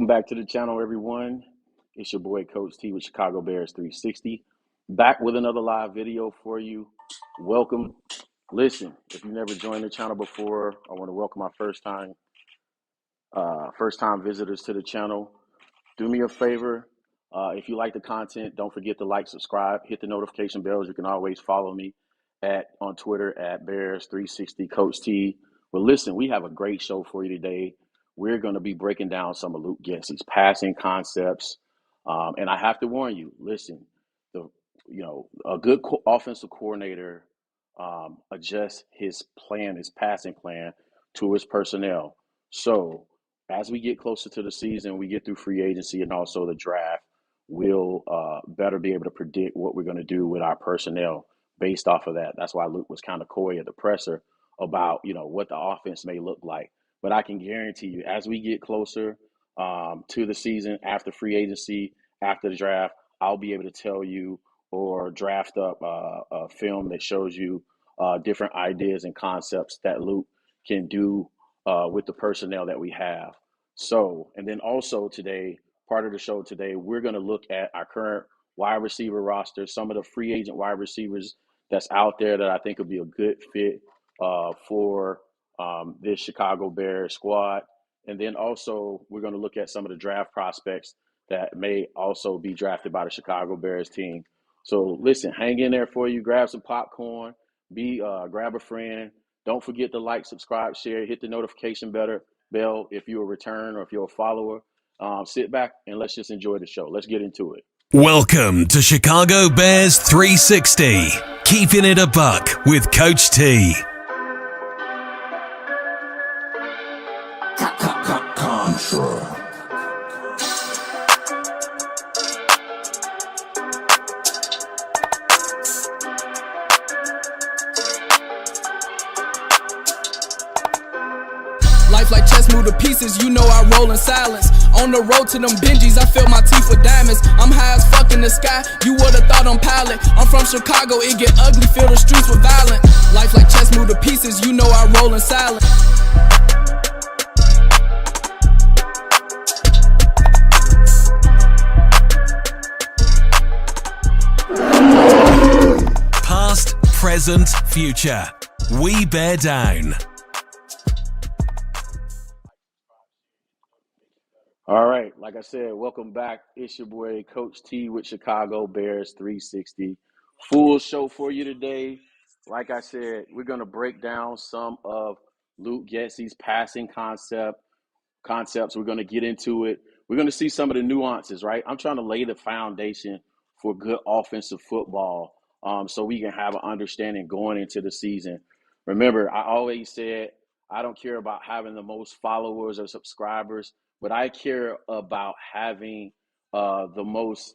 Welcome back to the channel, everyone. It's your boy, Coach T with Chicago Bears 360. Back with another live video for you. Welcome. Listen, if you've never joined the channel before, I want to welcome my first time visitors to the channel. Do me a favor. If you like the content, don't forget to like, subscribe, hit the notification bells. You can always follow me on Twitter at Bears360 Coach T. Well, listen, we have a great show for you today. We're going to be breaking down some of Luke Getsy's passing concepts. And I have to warn you, listen, a good offensive coordinator adjusts his passing plan to his personnel. So as we get closer to the season, we get through free agency and also the draft, we'll better be able to predict what we're going to do with our personnel based off of that. That's why Luke was kind of coy at the presser about, what the offense may look like. But I can guarantee you, as we get closer to the season, after free agency, after the draft, I'll be able to tell you or draft up a film that shows you different ideas and concepts that Luke can do with the personnel that we have. So, and then also today, part of the show today, we're going to look at our current wide receiver roster, some of the free agent wide receivers that's out there that I think would be a good fit for this Chicago Bears squad. And then also we're going to look at some of the draft prospects that may also be drafted by the Chicago Bears team. So listen, hang in there for you, grab some popcorn, grab a friend. Don't forget to like, subscribe, share, hit the notification bell if you're a return or if you're a follower. Sit back and let's just enjoy the show. Let's get into it. Welcome to Chicago Bears 360, keeping it a buck with Coach T. Contra. Life like chess, move to pieces, I roll in silence. On the road to them Benjis, I fill my teeth with diamonds. I'm high as fuck in the sky, you would've thought I'm pilot. I'm from Chicago, it get ugly, fill the streets with violence. Life like chess, move to pieces, I roll in silence. Past, present, future. We bear down. All right, like I said, welcome back. It's your boy, Coach T with Chicago Bears 360. Full show for you today. Like I said, we're going to break down some of Luke Getsy's passing concepts. We're going to get into it. We're going to see some of the nuances, right? I'm trying to lay the foundation for good offensive football so we can have an understanding going into the season. Remember, I always said I don't care about having the most followers or subscribers, but I care about having the most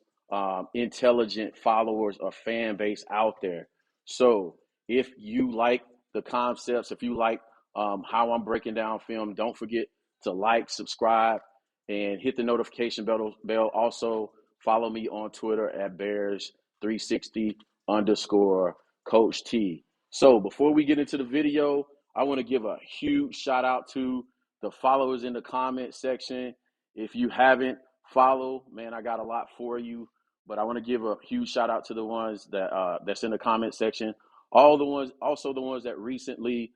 intelligent followers or fan base out there. So if you like the concepts, if you like how I'm breaking down film, don't forget to like, subscribe, and hit the notification bell. Also, follow me on Twitter at Bears360_Coach T. So before we get into the video, I want to give a huge shout out to the followers in the comment section. If you haven't followed, man, I got a lot for you, but I want to give a huge shout out to the ones that's in the comment section. Also the ones that recently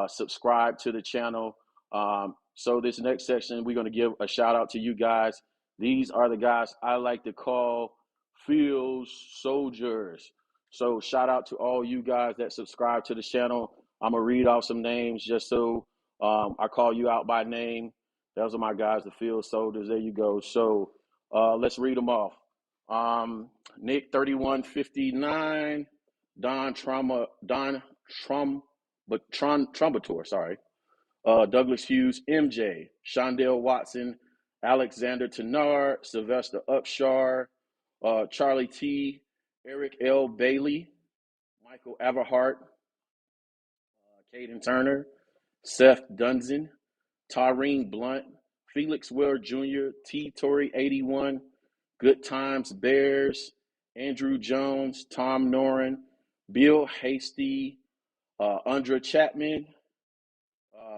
subscribed to the channel. So this next section, we're going to give a shout out to you guys. These are the guys I like to call field soldiers. So shout out to all you guys that subscribe to the channel. I'm going to read off some names just so I call you out by name. Those are my guys, the field soldiers. There you go. So let's read them off. Nick 3159, Don Trumbator, sorry. Douglas Hughes, MJ, Shondell Watson, Alexander Tenard, Sylvester Upshar, Charlie T, Eric L. Bailey, Michael Everhart, Caden Turner, Seth Dunson, Tyreen Blunt, Felix Ware Jr., T. Torrey 81, Good Times Bears, Andrew Jones, Tom Noren, Bill Hasty, Andra Chapman,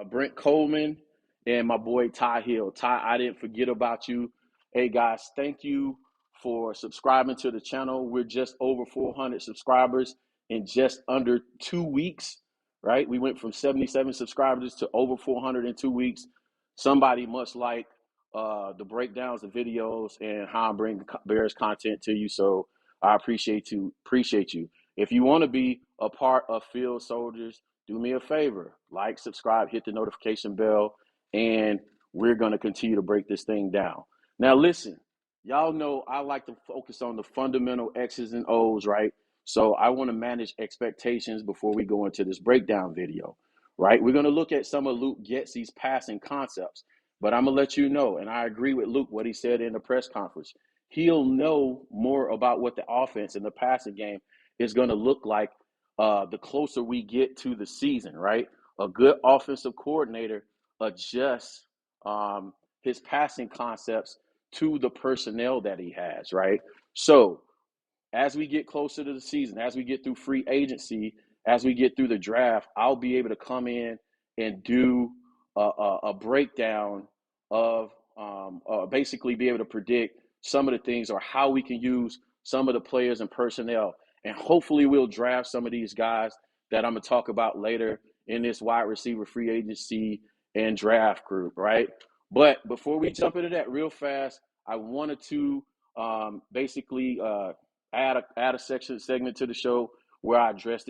Brent Coleman, and my boy Ty Hill. Ty, I didn't forget about you. Hey guys, thank you for subscribing to the channel. We're just over 400 subscribers in just under 2 weeks, right? We went from 77 subscribers to over 400 in 2 weeks. Somebody must like the breakdowns, the videos, and how I'm bringing Bears content to you. So I appreciate you. If you want to be a part of Field Soldiers, do me a favor, like, subscribe, hit the notification bell, and we're going to continue to break this thing down. Now, listen, y'all know I like to focus on the fundamental X's and O's, right? So I want to manage expectations before we go into this breakdown video, right? We're going to look at some of Luke Getsy's passing concepts, but I'm going to let you know, and I agree with Luke, what he said in the press conference. He'll know more about what the offense and the passing game is going to look like the closer we get to the season, right? A good offensive coordinator adjusts his passing concepts to the personnel that he has, right? So as we get closer to the season, as we get through free agency, as we get through the draft, I'll be able to come in and do a breakdown of basically be able to predict some of the things or how we can use some of the players and personnel. And hopefully we'll draft some of these guys that I'm going to talk about later in this wide receiver free agency and draft group, right? But before we jump into that real fast, I wanted to basically add a segment to the show where I address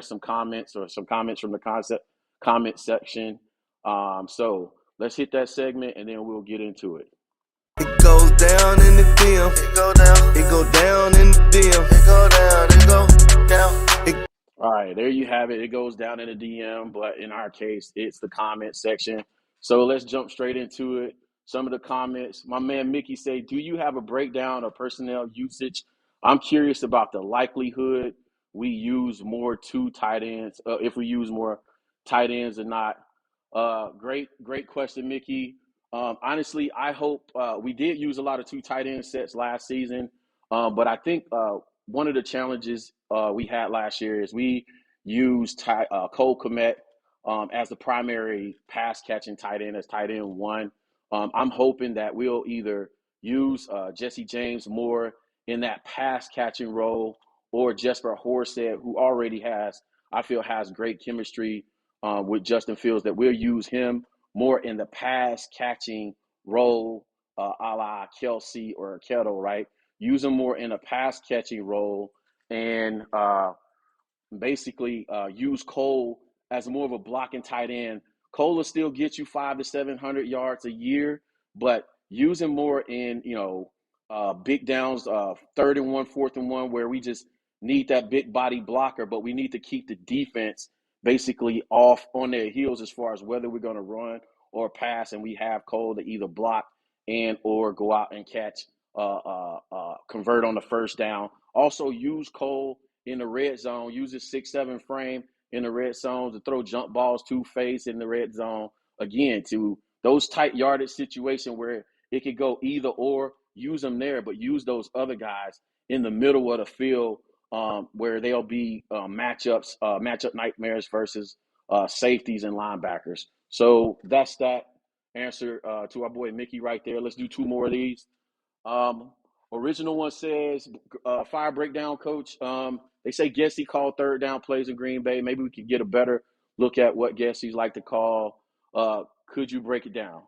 some comments or some comments from the comment section. So let's hit that segment and then we'll get into it. It goes down in the DM. It go down. It go down in the DM. It go down. It go down. All right, there you have it. It goes down in the DM, but in our case, it's the comment section. So let's jump straight into it. Some of the comments. My man Mickey say, do you have a breakdown of personnel usage? I'm curious about the likelihood we use more two tight ends, if we use more tight ends or not. Great question, Mickey. Honestly, I hope we did use a lot of two tight end sets last season, but I think one of the challenges we had last year is we used Cole Kmet as the primary pass catching tight end, as tight end one. I'm hoping that we'll either use Jesse James more in that pass catching role, or Jesper Horsted, who already has great chemistry with Justin Fields, that we'll use him more in the pass catching role, a la Kelsey or Kettle, right? Use him more in a pass catching role, and basically use Cole as more of a blocking tight end. Cole will still get you 500 to 700 yards a year, but use him more in big downs, 3rd and 1, 4th and 1, where we just need that big body blocker, but we need to keep the defense basically off on their heels as far as whether we're going to run or pass, and we have Cole to either block and or go out and catch, convert on the first down. Also use Cole in the red zone, use his 6'7" frame in the red zone to throw jump balls to face in the red zone. Again, to those tight yardage situations where it could go either or, use them there, but use those other guys in the middle of the field where they'll be matchup nightmares versus safeties and linebackers. So that's that answer to our boy Mickey right there. Let's do 2 more of these. Original one says, fire breakdown, coach. They say Getsy called 3rd down plays in Green Bay. Maybe we could get a better look at what Getsy's like to call. Could you break it down?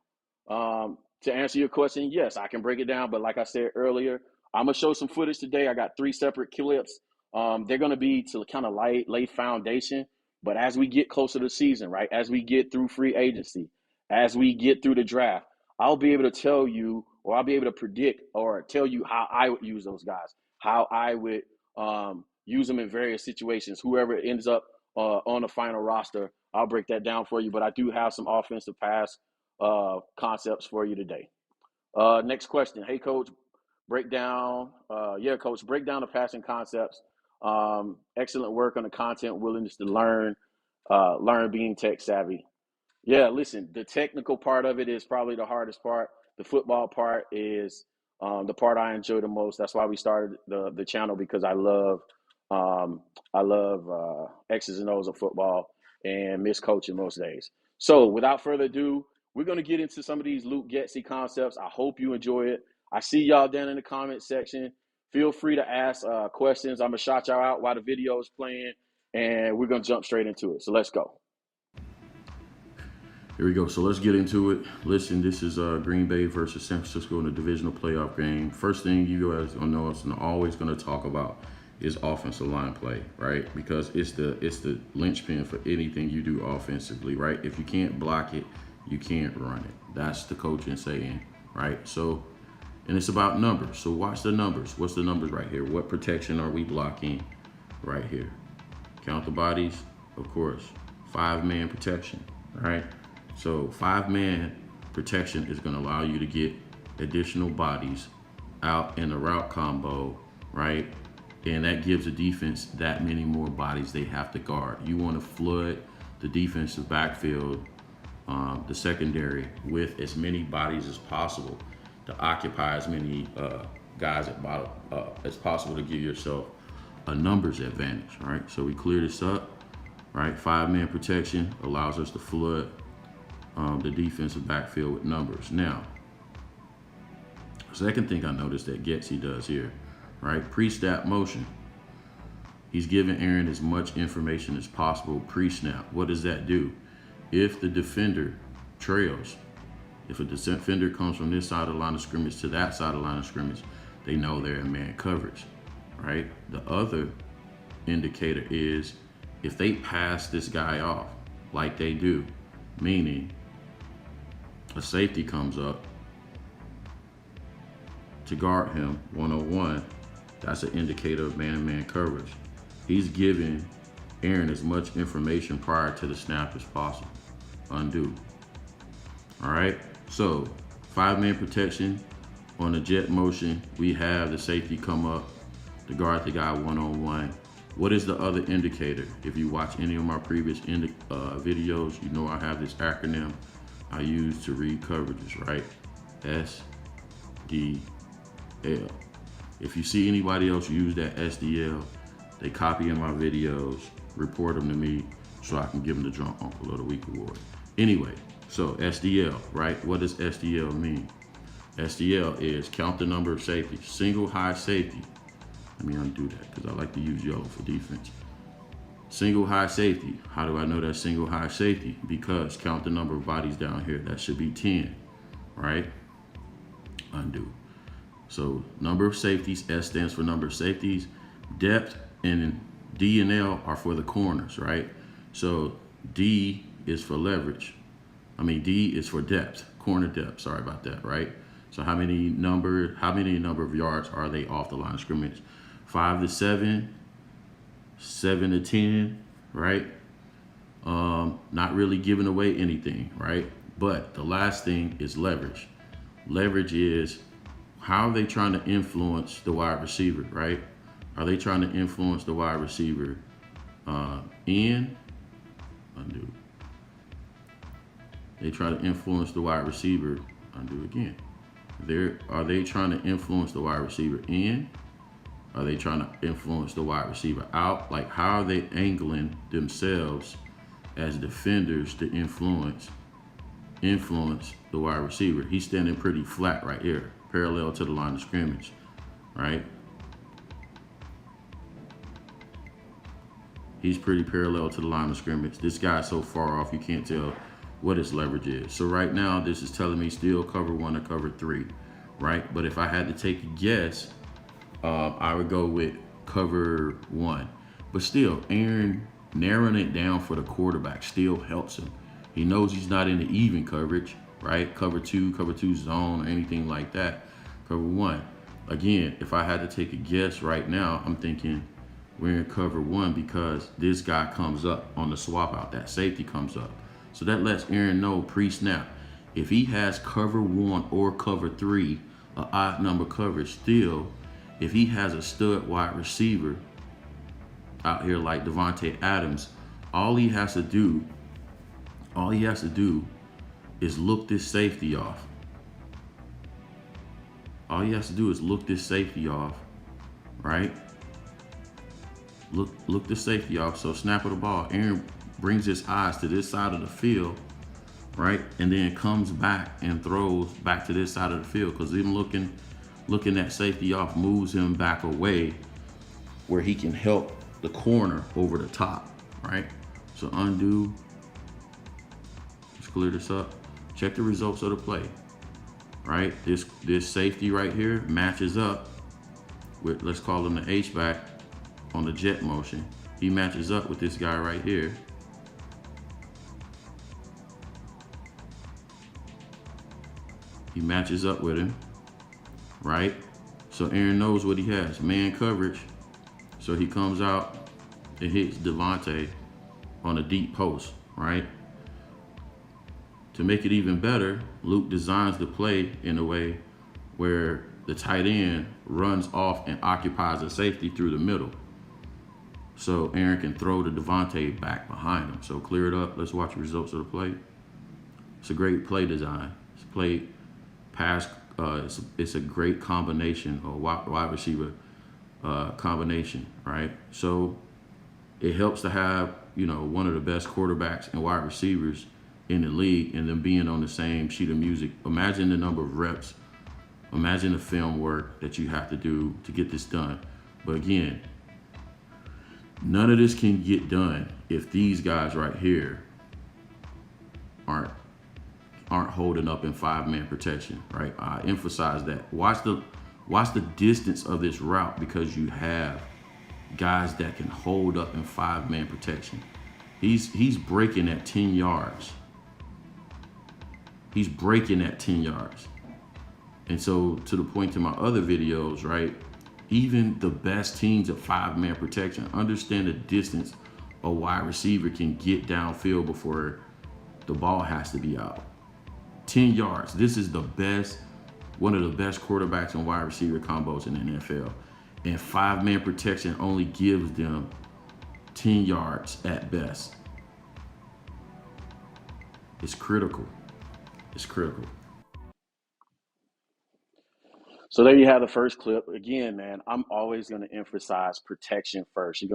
To answer your question, yes, I can break it down. But like I said earlier, I'm going to show some footage today. I got 3 separate clips. They're going to be to kind of lay foundation. But as we get closer to the season, right, as we get through free agency, as we get through the draft, I'll be able to tell you, or I'll be able to predict or tell you how I would use those guys, how I would use them in various situations. Whoever ends up on the final roster, I'll break that down for you. But I do have some offensive pass concepts for you today. Next question. Hey, coach, break down. Coach, break down the passing concepts. Excellent work on the content, willingness to learn being tech savvy. Yeah, listen, the technical part of it is probably the hardest part. The football part is the part I enjoy the most. That's why we started the channel, because I love X's and O's of football and miss coaching most days. So without further ado, we're going to get into some of these Luke Getsy concepts. I hope you enjoy it. I see y'all down in the comment section. Feel free to ask questions. I'm going to shout y'all out while the video is playing, and we're going to jump straight into it. So let's go. Here we go. So let's get into it. Listen, this is Green Bay versus San Francisco in the divisional playoff game. First thing you guys gonna know is I'm always going to talk about is offensive line play, right? Because it's the linchpin for anything you do offensively, right? If you can't block it, you can't run it. That's the coaching saying, right? So, and it's about numbers. So watch the numbers. What's the numbers right here? What protection are we blocking right here? Count the bodies, of course. 5-man protection, right? So 5-man protection is going to allow you to get additional bodies out in the route combo, right? And that gives the defense that many more bodies they have to guard. You want to flood the defensive backfield, the secondary, with as many bodies as possible to occupy as many guys as possible to give yourself a numbers advantage, right? So we clear this up, right? 5-man protection allows us to flood the defensive backfield with numbers. Now, second thing I noticed that Getsy does here, right? Pre-snap motion. He's giving Aaron as much information as possible pre-snap. What does that do? If the defender trails, if a defender comes from this side of the line of scrimmage to that side of the line of scrimmage, they know they're in man coverage, right? The other indicator is if they pass this guy off like they do, meaning a safety comes up to guard him one-on-one, that's an indicator of man-to-man coverage. He's giving Aaron as much information prior to the snap as possible. Undo. All right, so 5-man protection on the jet motion. We have the safety come up to guard the guy one-on-one. What is the other indicator? If you watch any of my previous videos, you know I have this acronym I use to read coverages, right? SDL. If you see anybody else use that SDL, they copy in my videos, report them to me so I can give them the Drunk Uncle of the Week award. Anyway, so SDL, right? What does SDL mean? SDL is count the number of safeties. Single high safety. Let me undo that because I like to use yellow for defense. Single high safety. How do I know that's single high safety? Because count the number of bodies down here. That should be 10, right? Undo. So number of safeties, S stands for number of safeties. Depth and D and L are for the corners, right? So D is for leverage. D is for depth, corner depth, sorry about that, right? So how many number of yards are they off the line of scrimmage? 5 to 7, 7 to 10, right? Not really giving away anything, right? But the last thing is leverage. Leverage is how are they trying to influence the wide receiver, right? Are they trying to influence the wide receiver in? Undo. They try to influence the wide receiver. Undo again. Are they trying to influence the wide receiver in? Are they trying to influence the wide receiver out? Like, how are they angling themselves as defenders to influence the wide receiver? He's standing pretty flat right here, parallel to the line of scrimmage, right? He's pretty parallel to the line of scrimmage. This guy's so far off, you can't tell what his leverage is. So right now, this is telling me still cover 1 or cover 3, right? But if I had to take a guess, I would go with cover 1. But still, Aaron narrowing it down for the quarterback still helps him. He knows he's not in the even coverage, right? Cover 2 zone or anything like that. Cover 1. Again, if I had to take a guess right now, I'm thinking we're in cover 1 because this guy comes up on the swap out. That safety comes up. So that lets Aaron know pre-snap. If he has cover 1 or cover 3, an odd number coverage still, if he has a stud wide receiver out here like Devontae Adams, all he has to do is look this safety off. All he has to do is look this safety off, right? Look the safety off. So snap of the ball, Aaron brings his eyes to this side of the field, right? And then comes back and throws back to this side of the field because him looking that safety off moves him back away where he can help the corner over the top, right? So undo. Let's clear this up. Check the results of the play, right? This safety right here matches up with, let's call him the H-back on the jet motion. He matches up with this guy right here. He matches up with him, right? So Aaron knows what he has, man coverage. So he comes out and hits Devontae on a deep post, right? To make it even better, Luke designs the play in a way where the tight end runs off and occupies a safety through the middle. So Aaron can throw the Devontae back behind him. So clear it up. Let's watch the results of the play. It's a great play design. It's play pass. It's a great combination, or wide receiver combination, right? So it helps to have, one of the best quarterbacks and wide receivers in the league and them being on the same sheet of music. Imagine the number of reps. Imagine the film work that you have to do to get this done. But again, none of this can get done if these guys right here aren't holding up in 5-man protection, right? I emphasize that. Watch the distance of this route because you have guys that can hold up in 5-man protection. He's breaking at 10 yards. He's breaking at 10 yards. And so to the point to my other videos, right? Even the best teams at 5-man protection understand the distance a wide receiver can get downfield before the ball has to be out. 10 yards. This is one of the best quarterbacks and wide receiver combos in the NFL. And 5-man protection only gives them 10 yards at best. It's critical. It's critical. So there you have the first clip. Again, man, I'm always going to emphasize protection first. You're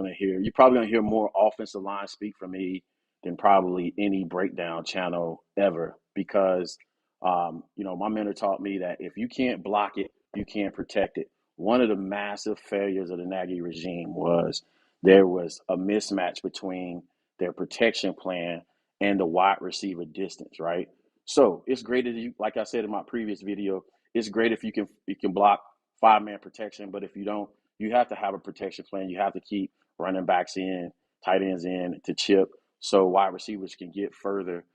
probably going to hear more offensive line speak from me than probably any breakdown channel ever, because my mentor taught me that if you can't block it, you can't protect it. One of the massive failures of the Nagy regime was there was a mismatch between their protection plan and the wide receiver distance, right? So it's great that you, like I said in my previous video, it's great if you can block 5-man protection, but if you don't, you have to have a protection plan. You have to keep running backs in, tight ends in to chip, so wide receivers can get further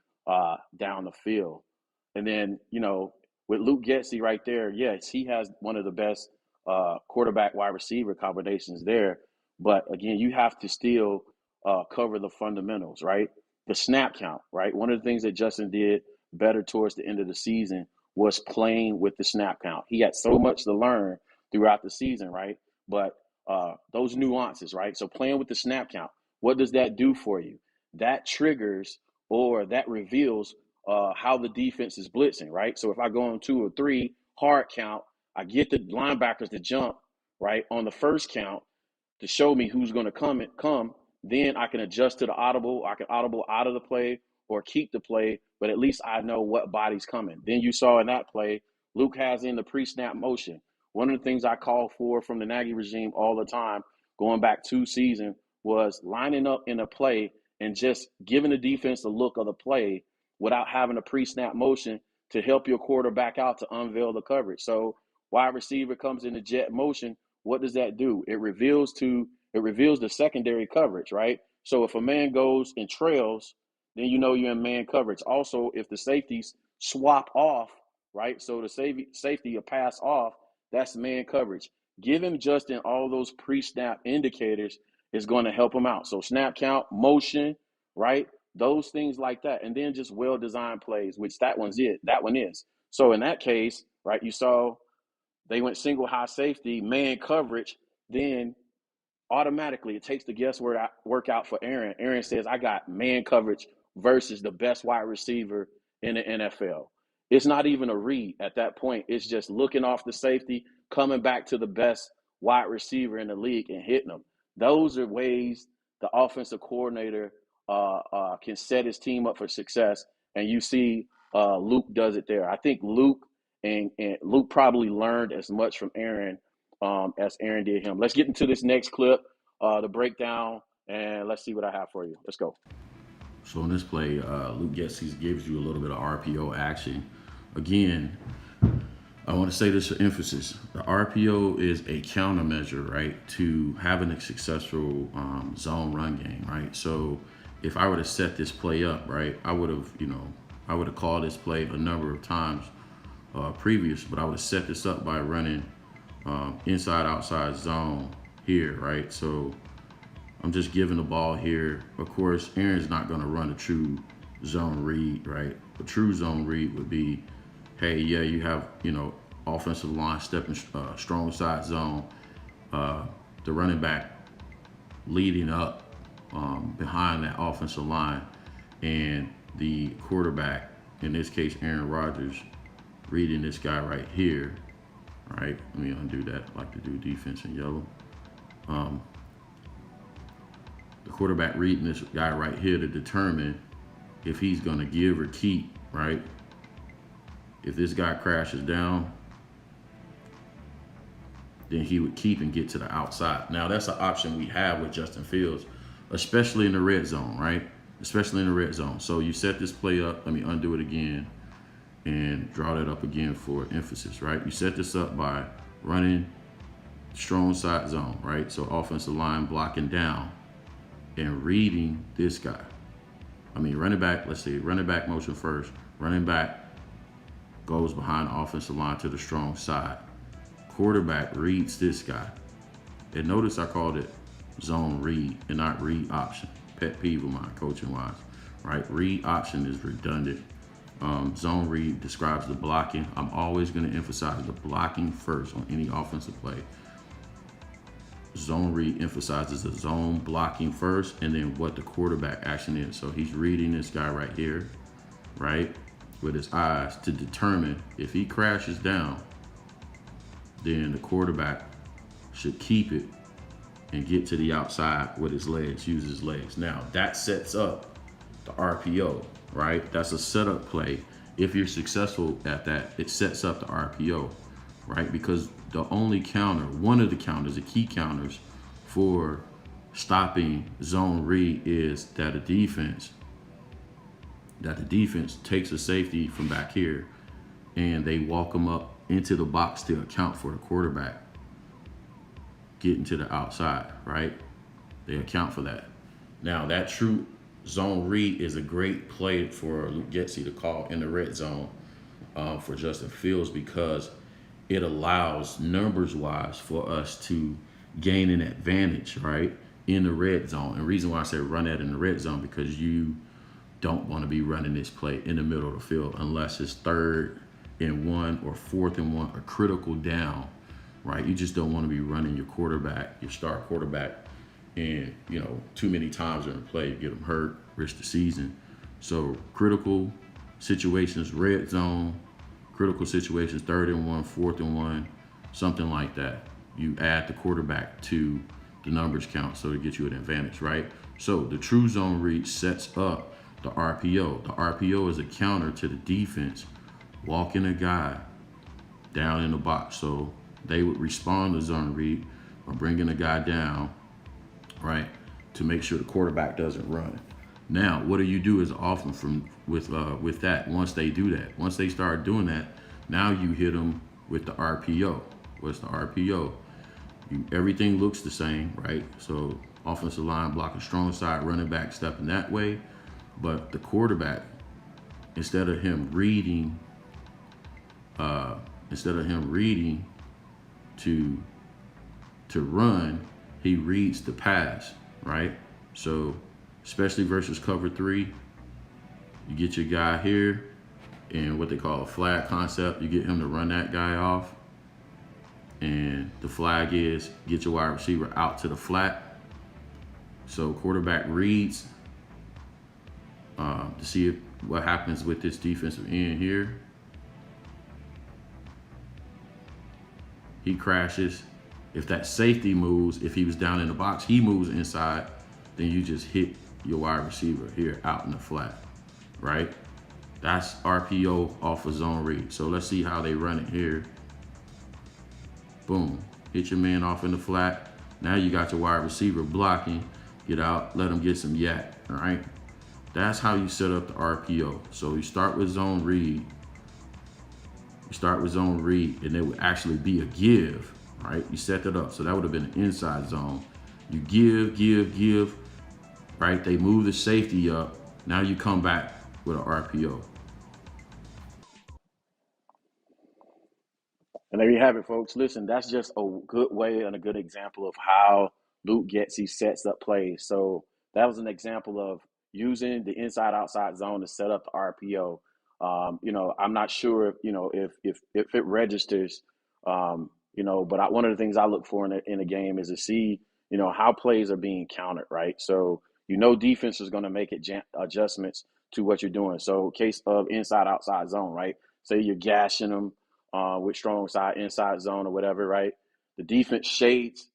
down the field. And then, with Luke Getsy right there, yes, he has one of the best quarterback wide receiver combinations there. But again, you have to still cover the fundamentals, right? The snap count, right? One of the things that Justin did better towards the end of the season was playing with the snap count. He had so much to learn throughout the season, right? But those nuances, right? So playing with the snap count, what does that do for you? That triggers or that reveals how the defense is blitzing, right? So if I go on 2 or 3 hard count, I get the linebackers to jump, right, on the first count to show me who's going to come. Then I can adjust to the audible. I can audible out of the play or keep the play, but at least I know what body's coming. Then you saw in that play, Luke has in the pre-snap motion. One of the things I call for from the Nagy regime all the time, going back 2 seasons, was lining up in a play and just giving the defense a look of the play without having a pre-snap motion to help your quarterback out to unveil the coverage. So wide receiver comes in the jet motion. What does that do? It reveals the secondary coverage, right? So if a man goes and trails, then you're in man coverage. Also, if the safeties swap off, right? So the safety will pass off, that's man coverage. Give him Justin all those pre-snap indicators is going to help him out. So snap count, motion, right? Those things like that. And then just well-designed plays, which that one is. So in that case, right, you saw they went single high safety, man coverage, then automatically it takes the guesswork out for Aaron. Aaron says, I got man coverage versus the best wide receiver in the NFL. It's not even a read at that point. It's just looking off the safety, coming back to the best wide receiver in the league and hitting them. Those are ways the offensive coordinator can set his team up for success. and you see Luke does it there. I think Luke and Luke probably learned as much from Aaron as Aaron did him. Let's get into this next clip, the breakdown, and let's see what I have for you. Let's go. So in this play, Luke Getsy gives you a little bit of RPO action. Again, I want to say this for emphasis. The RPO is a countermeasure, right, to having a successful zone run game, right? So if I were to set this play up, right, I would have called this play a number of times previous, but I would have set this up by running inside outside zone here, right? So I'm just giving the ball here. Of course, Aaron's not going to run a true zone read, right? A true zone read would be, hey, yeah, you have, offensive line stepping strong side zone, the running back leading up behind that offensive line, and the quarterback, in this case, Aaron Rodgers, reading this guy right here, right? Let me undo that. I like to do defense in yellow. The quarterback reading this guy right here to determine if he's going to give or keep, right? If this guy crashes down, then he would keep and get to the outside. Now, that's an option we have with Justin Fields, especially in the red zone, right? Especially in the red zone. So you set this play up. Let me undo it again and draw that up again for emphasis, right? You set this up by running strong side zone, right? So offensive line blocking down and reading this guy. Running back, let's see, running back motion first. Running back goes behind the offensive line to the strong side. Quarterback reads this guy. And notice I called it zone read and not read option. Pet peeve of mine, coaching wise, right? Read option is redundant. Zone read describes the blocking. I'm always going to emphasize the blocking first on any offensive play. Zone read emphasizes the zone blocking first and then what the quarterback action is. So he's reading this guy right here, right, with his eyes to determine if he crashes down, then the quarterback should keep it and get to the outside with his legs, use his legs. Now, that sets up the RPO, right? That's a setup play. If you're successful at that, it sets up the RPO, right? Because the only counter, one of the counters, the key counters for stopping zone read is that the defense takes a safety from back here and they walk them up into the box to account for the quarterback getting to the outside, right? They account for that. Now, that true zone read is a great play for Luke Getsy to call in the red zone for Justin Fields, because it allows, numbers-wise, for us to gain an advantage, right, in the red zone. And the reason why I say run that in the red zone, because you don't want to be running this play in the middle of the field unless it's 3rd and 1 or 4th and 1, a critical down, right? You just don't want to be running your quarterback, your star quarterback, and, too many times during the play, you get them hurt, risk the season. So critical situations, red zone, critical situations, 3rd and 1, 4th and 1, something like that. You add the quarterback to the numbers count so to get you an advantage, right? So the true zone read sets up the RPO. The RPO is a counter to the defense walking a guy down in the box. So they would respond to zone read by bringing a guy down, right, to make sure the quarterback doesn't run. Now, what do you do is often with that, once they do that, once they start doing that, now you hit them with the RPO. What's the RPO? Everything looks the same, right? So offensive line blocking strong side, running back stepping that way, but the quarterback, instead of him reading to run, he reads the pass, right? So especially versus cover 3, you get your guy here and what they call a flag concept, you get him to run that guy off, and the flag is get your wide receiver out to the flat. So quarterback reads to see what happens with this defensive end here. He crashes. If that safety moves, if he was down in the box, he moves inside, then you just hit your wide receiver here out in the flat, right? That's RPO off of zone read. So let's see how they run it here. Boom. Hit your man off in the flat. Now you got your wide receiver blocking. Get out, let him get some yak, all right? That's how you set up the RPO. So you start with zone read. And it would actually be a give, right? You set that up. So that would have been an inside zone. You give, right? They move the safety up. Now you come back with an RPO. And there you have it, folks. Listen, that's just a good way and a good example of how Luke Getsy sets up plays. So that was an example of using the inside-outside zone to set up the RPO. I'm not sure, if it registers, but one of the things I look for in a game is to see, how plays are being countered, right? So, defense is going to make adjustments to what you're doing. So case of inside-outside zone, right? Say you're gashing them with strong side, inside zone or whatever, right? The defense shades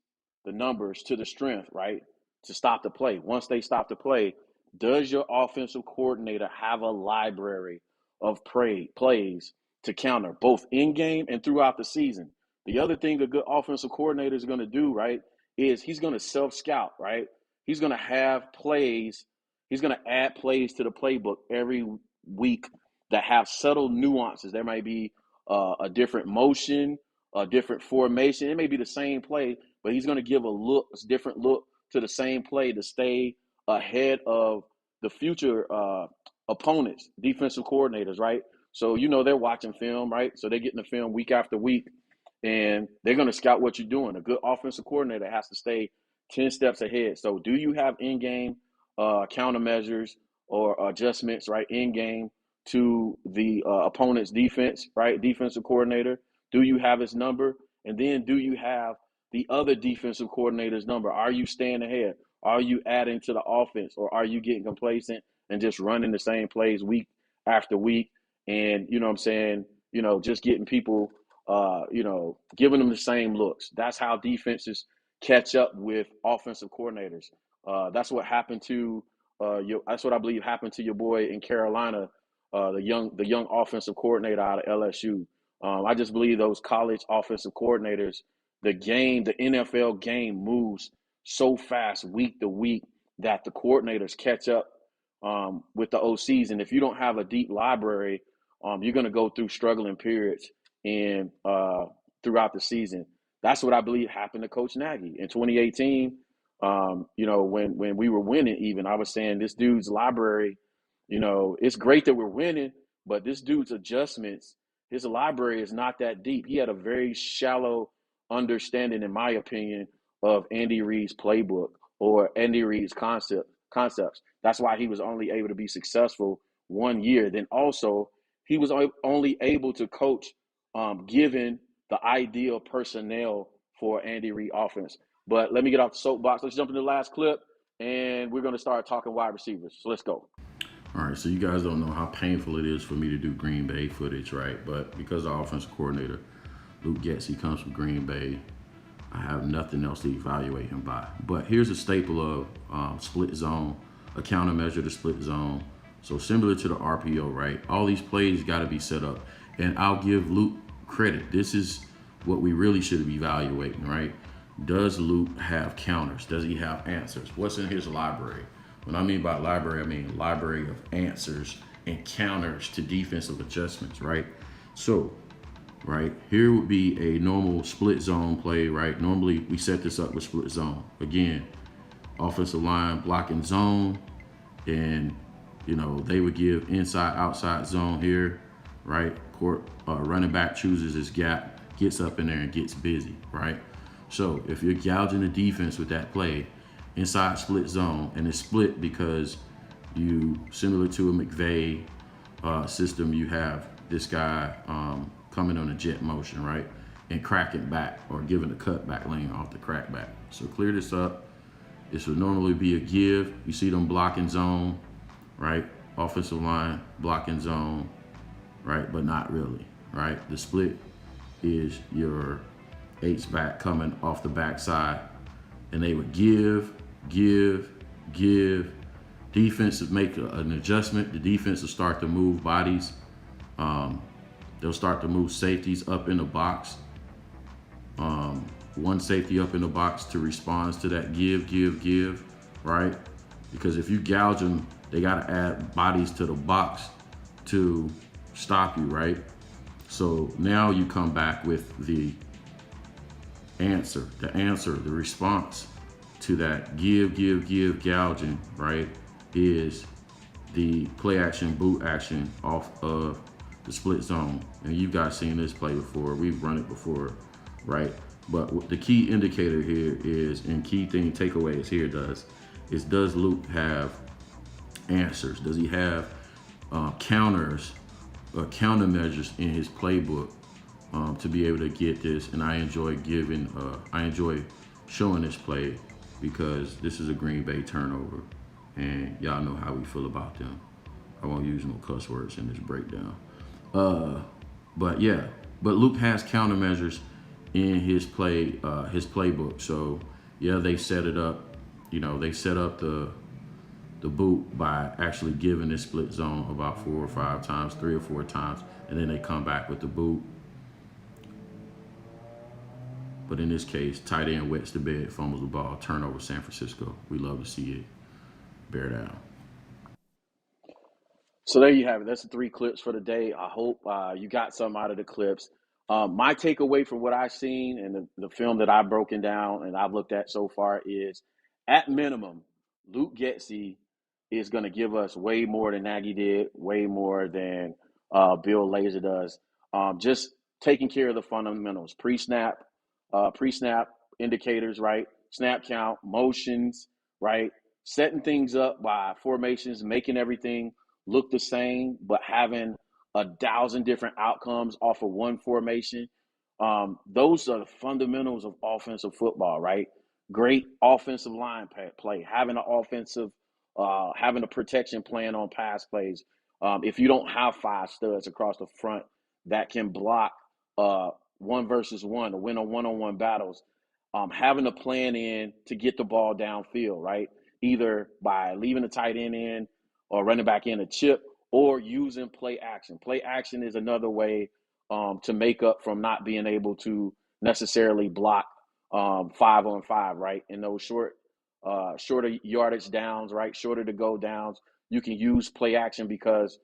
the numbers to the strength, right? To stop the play. Once they stop the play, does your offensive coordinator have a library of plays to counter both in game and throughout the season? The other thing a good offensive coordinator is going to do, right, is he's going to self-scout, right? He's going to have plays. He's going to add plays to the playbook every week that have subtle nuances. There might be a different motion, a different formation. It may be the same play, but he's going to give a different look to the same play to stay ahead of the future opponents, defensive coordinators, right? So, they're watching film, right? So they're getting the film week after week, and they're going to scout what you're doing. A good offensive coordinator has to stay 10 steps ahead. So do you have in-game countermeasures or adjustments, right, in-game to the opponent's defense, right, defensive coordinator? Do you have his number? And then do you have the other defensive coordinator's number? Are you staying ahead? Are you adding to the offense, or are you getting complacent and just running the same plays week after week? And, just getting people, giving them the same looks. That's how defenses catch up with offensive coordinators. That's what happened to that's what I believe happened to your boy in Carolina, the young offensive coordinator out of LSU. I just believe those college offensive coordinators, the NFL game moves so fast week to week that the coordinators catch up with the OCs. And if you don't have a deep library, you're going to go through struggling periods and throughout the season. That's what I believe happened to Coach Nagy in 2018. When we were winning, even I was saying this dude's library, it's great that we're winning, but this dude's adjustments, his library is not that deep. He had a very shallow understanding, in my opinion, of Andy Reid's playbook or Andy Reid's concepts. That's why he was only able to be successful 1 year. Then also, he was only able to coach given the ideal personnel for Andy Reid offense. But let me get off the soapbox. Let's jump into the last clip, and we're going to start talking wide receivers. So let's go. All right, so you guys don't know how painful it is for me to do Green Bay footage, right? But because the offensive coordinator, Luke Getsy, comes from Green Bay, I have nothing else to evaluate him by. But here's a staple of split zone, a countermeasure to split zone. So similar to the RPO, right? All these plays got to be set up. And I'll give Luke credit. This is what we really should be evaluating, right? Does Luke have counters? Does he have answers? What's in his library? When I mean by library, I mean library of answers and counters to defensive adjustments, right? So, right, here would be a normal split zone play, right? Normally, we set this up with split zone. Again, offensive line blocking zone, and, they would give inside, outside zone here, right? Running back chooses his gap, gets up in there and gets busy, right? So if you're gouging the defense with that play, inside split zone, and it's split because you, similar to a McVay system, you have this guy coming on a jet motion, right? And cracking back or giving a cutback lane off the crack back. So clear this up. This would normally be a give. You see them blocking zone, right? Offensive line blocking zone, right? But not really, right? The split is your H-back coming off the backside, and they would give, defense will make an adjustment. The defense will start to move bodies. They'll start to move safeties up in the box. One safety up in the box to respond to that give, right? Because if you gouge them, they got to add bodies to the box to stop you, right? So now you come back with the answer, the response to that give, gouging, right? Is the play action, boot action off of the split zone. And you guys seen this play before. We've run it before, right? But the key indicator here is, and key thing takeaways here does Luke have answers? Does he have counters or countermeasures in his playbook to be able to get this? And I enjoy showing this play because this is a Green Bay turnover, and y'all know how we feel about them. I won't use no cuss words in this breakdown. But Luke has countermeasures in his playbook. So yeah, they set it up. They set up the boot by actually giving this split zone about 4 or 5 times, 3 or 4 times, and then they come back with the boot. But in this case, tight end wets the bed, fumbles the ball, turnover, San Francisco. We love to see it. Bear down. So there you have it. That's the 3 clips for the day. I hope you got something out of the clips. My takeaway from what I've seen and the film that I've broken down and I've looked at so far is, at minimum, Luke Getsy is going to give us way more than Nagy did, way more than Bill Lazor does. Just taking care of the fundamentals, pre-snap indicators, right? Snap count, motions, right? Setting things up by formations, making everything look the same, but having 1,000 different outcomes off of one formation. Those are the fundamentals of offensive football, right? Great offensive line play, having a protection plan on pass plays. If you don't have 5 studs across the front that can block 1 versus 1 to win on one-on-one battles, having a plan in to get the ball downfield, right? Either by leaving the tight end in or running back in a chip, or using play action. Play action is another way to make up from not being able to necessarily block 5-on-5, right? In those shorter yardage downs, right? Shorter to go downs, you can use play action because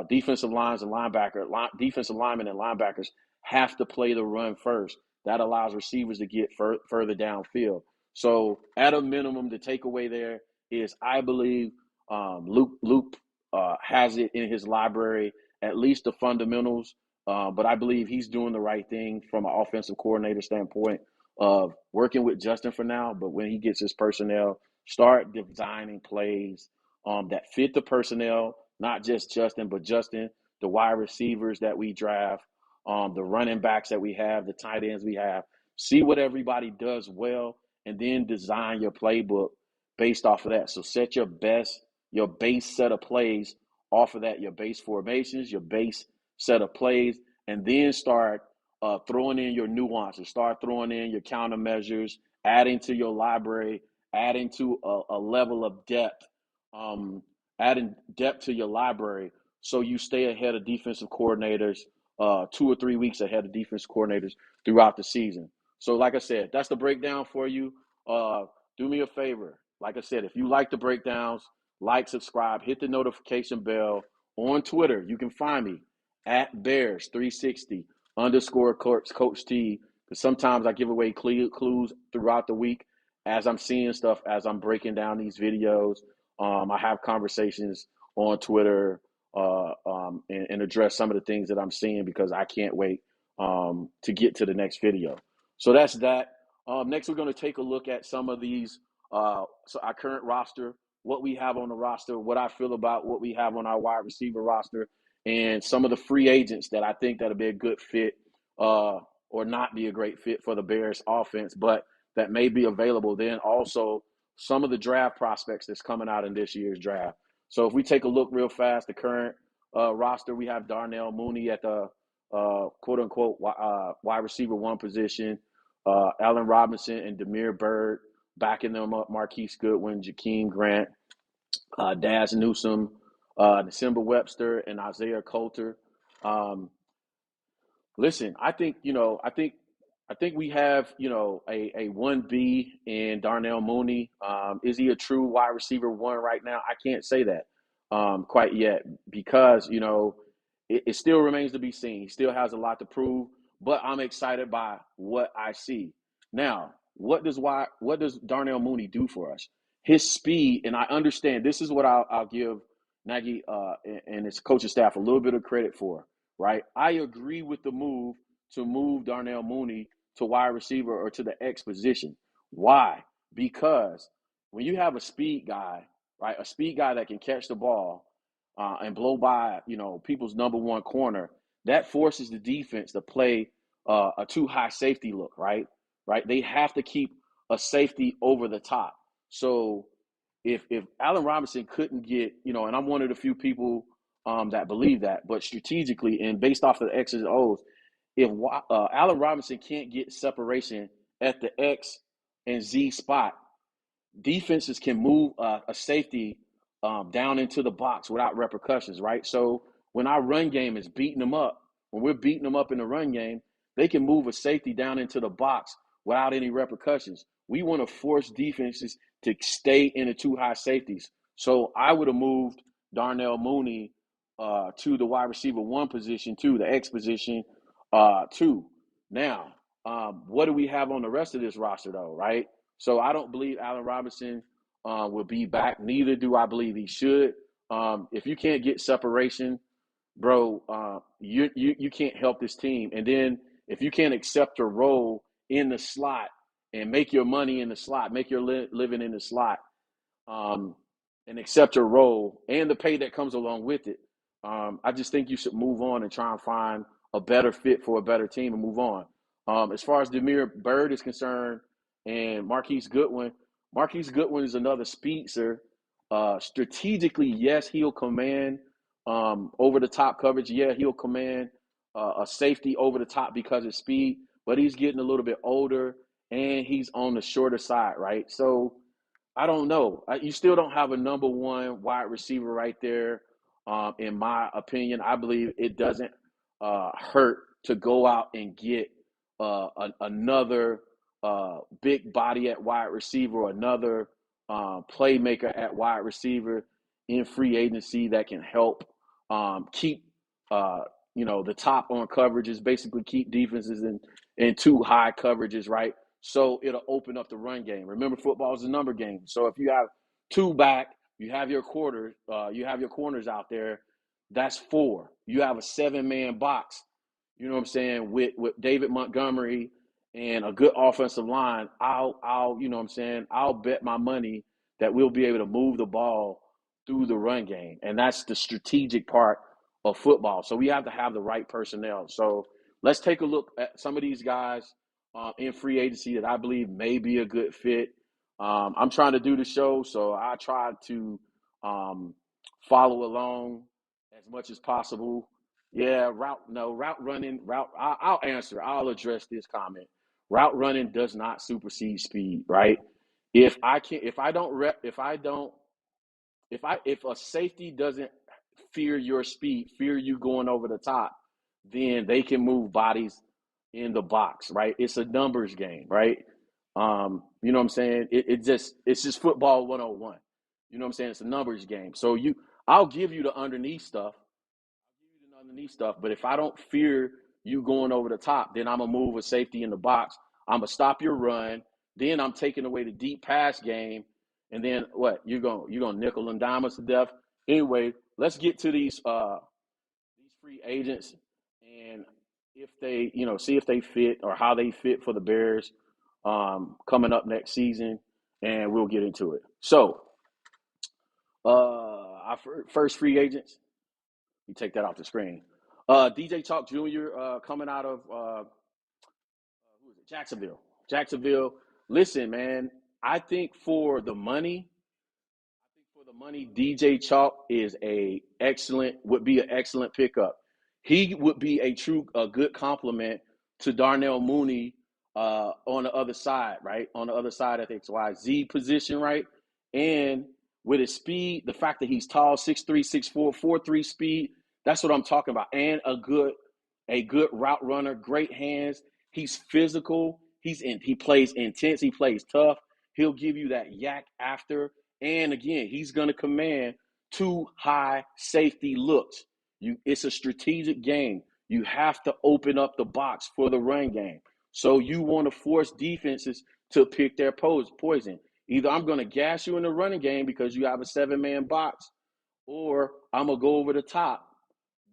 defensive linemen and linebackers have to play the run first. That allows receivers to get further downfield. So at a minimum, the takeaway there is, I believe Luke has it in his library, at least the fundamentals, but I believe he's doing the right thing from an offensive coordinator standpoint of working with Justin for now. But when he gets his personnel, start designing plays that fit the personnel, not just Justin, but Justin, the wide receivers that we draft, the running backs that we have, the tight ends we have. See what everybody does well, and then design your playbook based off of that. So set your base set of plays off of that, your base formations, your base set of plays, and then start throwing in your nuances, start throwing in your countermeasures, adding to your library, adding to a level of depth, adding depth to your library so you stay ahead of defensive coordinators, 2 or 3 weeks ahead of defensive coordinators throughout the season. So like I said, that's the breakdown for you. Do me a favor. Like I said, if you like the breakdowns, like, subscribe, hit the notification bell. On Twitter, you can find me at Bears360 _ Coach T. Because sometimes I give away clues throughout the week as I'm seeing stuff, as I'm breaking down these videos. I have conversations on Twitter and address some of the things that I'm seeing because I can't wait to get to the next video. So that's that. Next, we're going to take a look at some of these, so our current roster, what we have on the roster, what I feel about what we have on our wide receiver roster, and some of the free agents that I think that'll be a good fit or not be a great fit for the Bears offense, but that may be available. Then also some of the draft prospects that's coming out in this year's draft. So if we take a look real fast, the current roster, we have Darnell Mooney at the quote-unquote wide receiver 1 position, Allen Robinson and Damiere Byrd backing them up, Marquise Goodwin, Jakeem Grant, Daz Newsome, December Webster, and Isaiah Coulter. Um, Listen, I think we have a 1B in Darnell Mooney. Is he a true wide receiver one right now? I can't say that quite yet because it still remains to be seen. He still has a lot to prove, but I'm excited by what I see. Now, what does Darnell Mooney do for us? His speed, and I understand this is what I'll give Nagy and his coaching staff a little bit of credit for, right? I agree with the move to move Darnell Mooney to wide receiver or to the X position. Why? Because when you have a speed guy, right, a speed guy that can catch the ball and blow by, people's number one corner, that forces the defense to play a too high safety look, right? Right? They have to keep a safety over the top. So if Allen Robinson couldn't get, and I'm one of the few people that believe that, but strategically and based off of the X's and O's, if Allen Robinson can't get separation at the X and Z spot, defenses can move a safety down into the box without repercussions, right? So when our run game is beating them up, when we're beating them up in the run game, they can move a safety down into the box without any repercussions. We want to force defenses to stay in the too high safeties. So I would have moved Darnell Mooney to the wide receiver one position, to the X position, two. Now, what do we have on the rest of this roster, though, right? So I don't believe Allen Robinson will be back. Neither do I believe he should. If you can't get separation, bro, you can't help this team. And then if you can't accept a role in the slot and make your money in the slot, make your living in the slot, and accept your role and the pay that comes along with it, I just think you should move on and try and find a better fit for a better team and move on. As far as Demir Bird is concerned and Marquise Goodwin is another speedster. Strategically, yes, he'll command over the top coverage. Yeah, he'll command a safety over the top because of speed, but he's getting a little bit older and he's on the shorter side, right? So I don't know. You still don't have a number one wide receiver right there. In my opinion, I believe it doesn't hurt to go out and get another big body at wide receiver or another playmaker at wide receiver in free agency that can help keep the top on coverages, basically keep defenses in too high coverages, right? So it'll open up the run game. Remember, football is a number game. So if you have two back, you have your corners out there. That's four. You have a 7-man box. You know what I'm saying? With David Montgomery and a good offensive line, I'll bet my money that we'll be able to move the ball through the run game. And that's the strategic part of football. So we have to have the right personnel. So let's take a look at some of these guys in free agency that I believe may be a good fit. I'm trying to do the show, so I try to follow along as much as possible. Yeah, route running. I'll answer. I'll address this comment. Route running does not supersede speed, right? If a safety doesn't fear your speed, fear you going over the top, then they can move bodies in the box, right? It's a numbers game, right? You know what I'm saying? It's just football 101. You know what I'm saying? It's a numbers game. So I'll give you the underneath stuff. But if I don't fear you going over the top, then I'm gonna move a safety in the box. I'm gonna stop your run. Then I'm taking away the deep pass game. And then what? You're gonna nickel and dime us to death. Anyway, let's get to these free agents and if they, see if they fit or how they fit for the Bears coming up next season, and we'll get into it. So, our first free agents, you take that off the screen. DJ Chalk Jr. Coming out of who is it? Jacksonville. Listen, man, I think for the money, DJ Chalk would be an excellent pickup. He would be a good complement to Darnell Mooney on the other side, right? On the other side of the XYZ position, right? And with his speed, the fact that he's tall, 6'3", 6'4", 4'3" speed, that's what I'm talking about. And a good route runner, great hands. He's physical. He plays intense. He plays tough. He'll give you that yak after. And again, he's going to command 2 high safety looks. It's a strategic game. You have to open up the box for the run game. So you want to force defenses to pick their poison. Either I'm going to gas you in the running game because you have a 7-man box, or I'm going to go over the top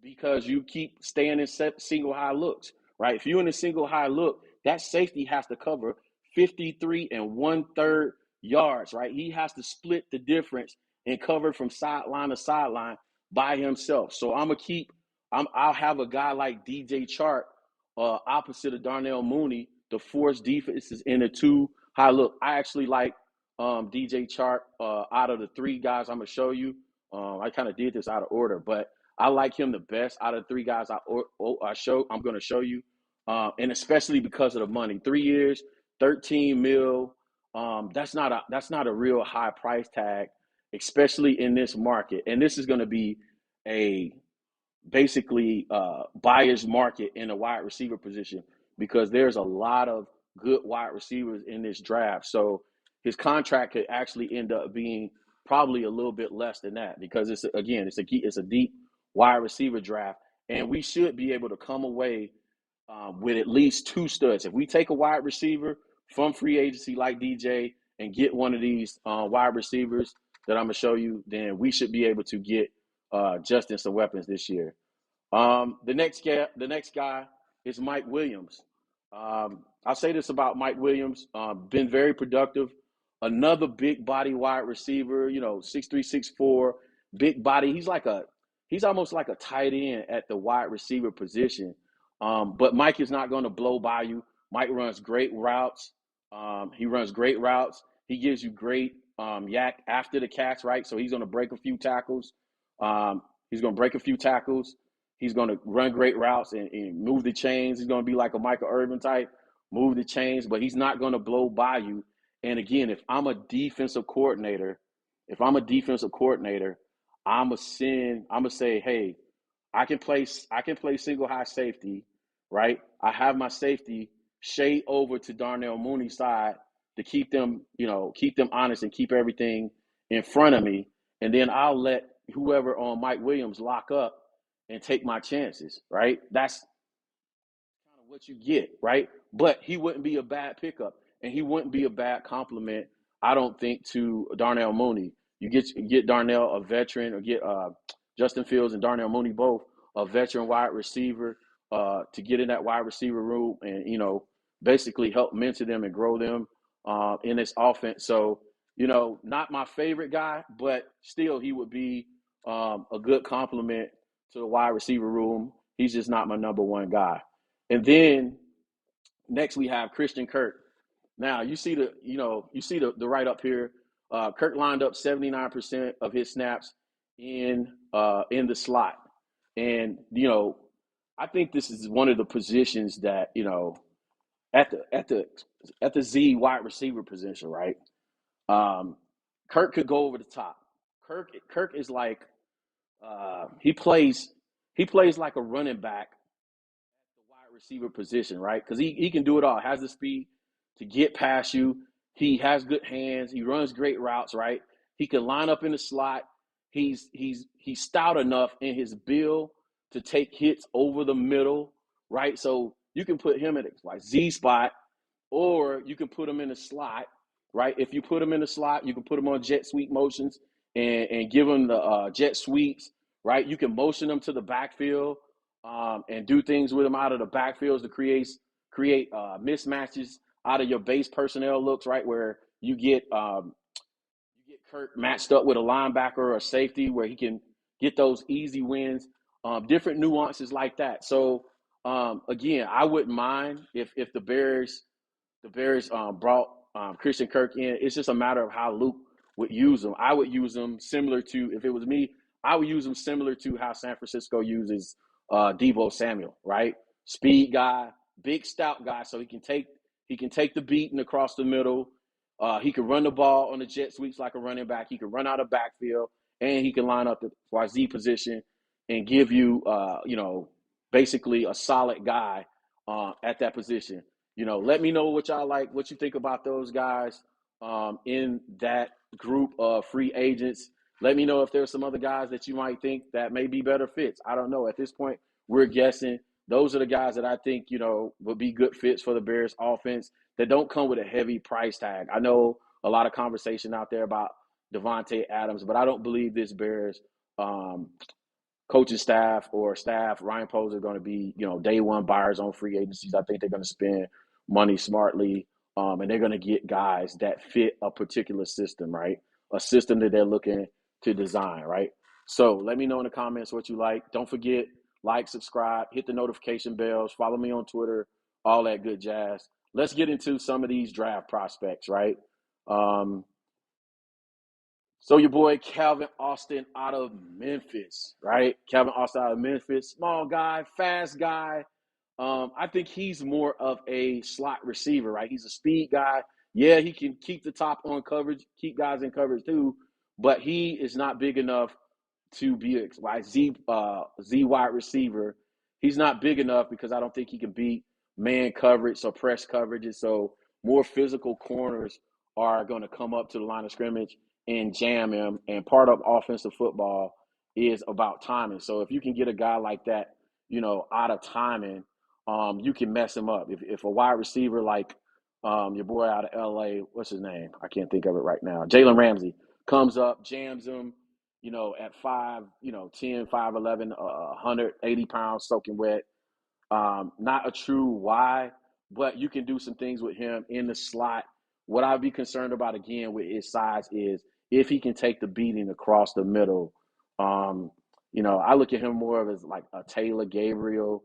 because you keep staying in single high looks, right? If you're in a single high look, that safety has to cover 53 1/3 yards, right? He has to split the difference and cover from sideline to sideline by himself. So I'll have a guy like DJ Chark opposite of Darnell Mooney to force defenses into 2 high look. I actually like DJ Chark out of the 3 guys I'm going to show you. I kind of did this out of order, but I like him the best out of the 3 guys I'm going to show you, and especially because of the money. 3 years, 13 mil. That's not a real high price tag, especially in this market. And this is going to be a basically buyer's market in the wide receiver position because there's a lot of good wide receivers in this draft. So his contract could actually end up being probably a little bit less than that because it's a deep wide receiver draft, and we should be able to come away with at least 2 studs. If we take a wide receiver from free agency like DJ and get one of these wide receivers that I'm gonna show you, then we should be able to get Justin some weapons this year. The next guy is Mike Williams. I'll say this about Mike Williams, been very productive. Another big body wide receiver, 6'3", 6'4", big body. He's almost like a tight end at the wide receiver position. But Mike is not going to blow by you. Mike runs great routes. He gives you great yak after the catch, right? So he's going to break a few tackles. He's going to run great routes and move the chains. He's going to be like a Michael Irvin type, move the chains, but he's not going to blow by you. And again, if I'm a defensive coordinator, I'm going to say, hey, I can play single high safety, right? I have my safety shade over to Darnell Mooney's side to keep them honest and keep everything in front of me. And then I'll let whoever on Mike Williams lock up and take my chances, right? That's kind of what you get, right? But he wouldn't be a bad pickup, and he wouldn't be a bad compliment, I don't think, to Darnell Mooney. You get Darnell a veteran, or get Justin Fields and Darnell Mooney both a veteran wide receiver to get in that wide receiver room and basically help mentor them and grow them in this offense. So not my favorite guy, but still he would be a good compliment to the wide receiver room. He's just not my number 1 guy. And then next we have Christian Kirk. Now you see the right up here. Kirk lined up 79% of his snaps in the slot, and I think this is one of the positions that at the Z wide receiver position, right? Kirk could go over the top. Kirk is like he plays like a running back at the wide receiver position, right? Because he can do it all. Has the speed to get past you. He has good hands. He runs great routes, right? He can line up in the slot. He's stout enough in his build to take hits over the middle, right? So you can put him at a Z spot, or you can put him in the slot, right? If you put him in the slot, you can put him on jet sweep motions and give him the jet sweeps, right? You can motion him to the backfield and do things with him out of the backfields to create mismatches out of your base personnel looks, right? Where you get Kirk matched up with a linebacker or a safety where he can get those easy wins, different nuances like that. So again, I wouldn't mind if the Bears brought Christian Kirk in. It's just a matter of how Luke would use him. I would use him similar to, if it was me, I would use him similar to how San Francisco uses Deebo Samuel, right? Speed guy, big stout guy, so he can take the beating across the middle. He can run the ball on the jet sweeps like a running back. He can run out of backfield, and he can line up the YZ position and give you, basically a solid guy at that position. Let me know what y'all like, what you think about those guys in that group of free agents. Let me know if there's some other guys that you might think that may be better fits. I don't know. At this point, we're guessing. Those are the guys that I think, would be good fits for the Bears offense that don't come with a heavy price tag. I know a lot of conversation out there about Devontae Adams, but I don't believe this Bears coaching staff or staff, Ryan Poles, are going to be, day one buyers on free agencies. I think they're going to spend money smartly, and they're going to get guys that fit a particular system, right? A system that they're looking to design, right? So let me know in the comments what you like. Don't forget, like, subscribe, hit the notification bells, follow me on Twitter, all that good jazz. Let's get into some of these draft prospects, right? So your boy Calvin Austin out of Memphis, right? Calvin Austin out of Memphis, small guy, fast guy. I think he's more of a slot receiver, right? He's a speed guy. Yeah, he can keep the top on coverage, keep guys in coverage too, but he is not big enough to be a Z wide receiver. He's not big enough because I don't think he can beat man coverage or press coverages. So more physical corners are going to come up to the line of scrimmage and jam him. And part of offensive football is about timing. So if you can get a guy like that, out of timing, you can mess him up. If a wide receiver like your boy out of LA, what's his name? I can't think of it right now. Jalen Ramsey comes up, jams him, at 5'10", 5'11", 180 pounds, soaking wet. Not a true Y, but you can do some things with him in the slot. What I'd be concerned about, again, with his size is if he can take the beating across the middle. I look at him more of as like a Taylor Gabriel,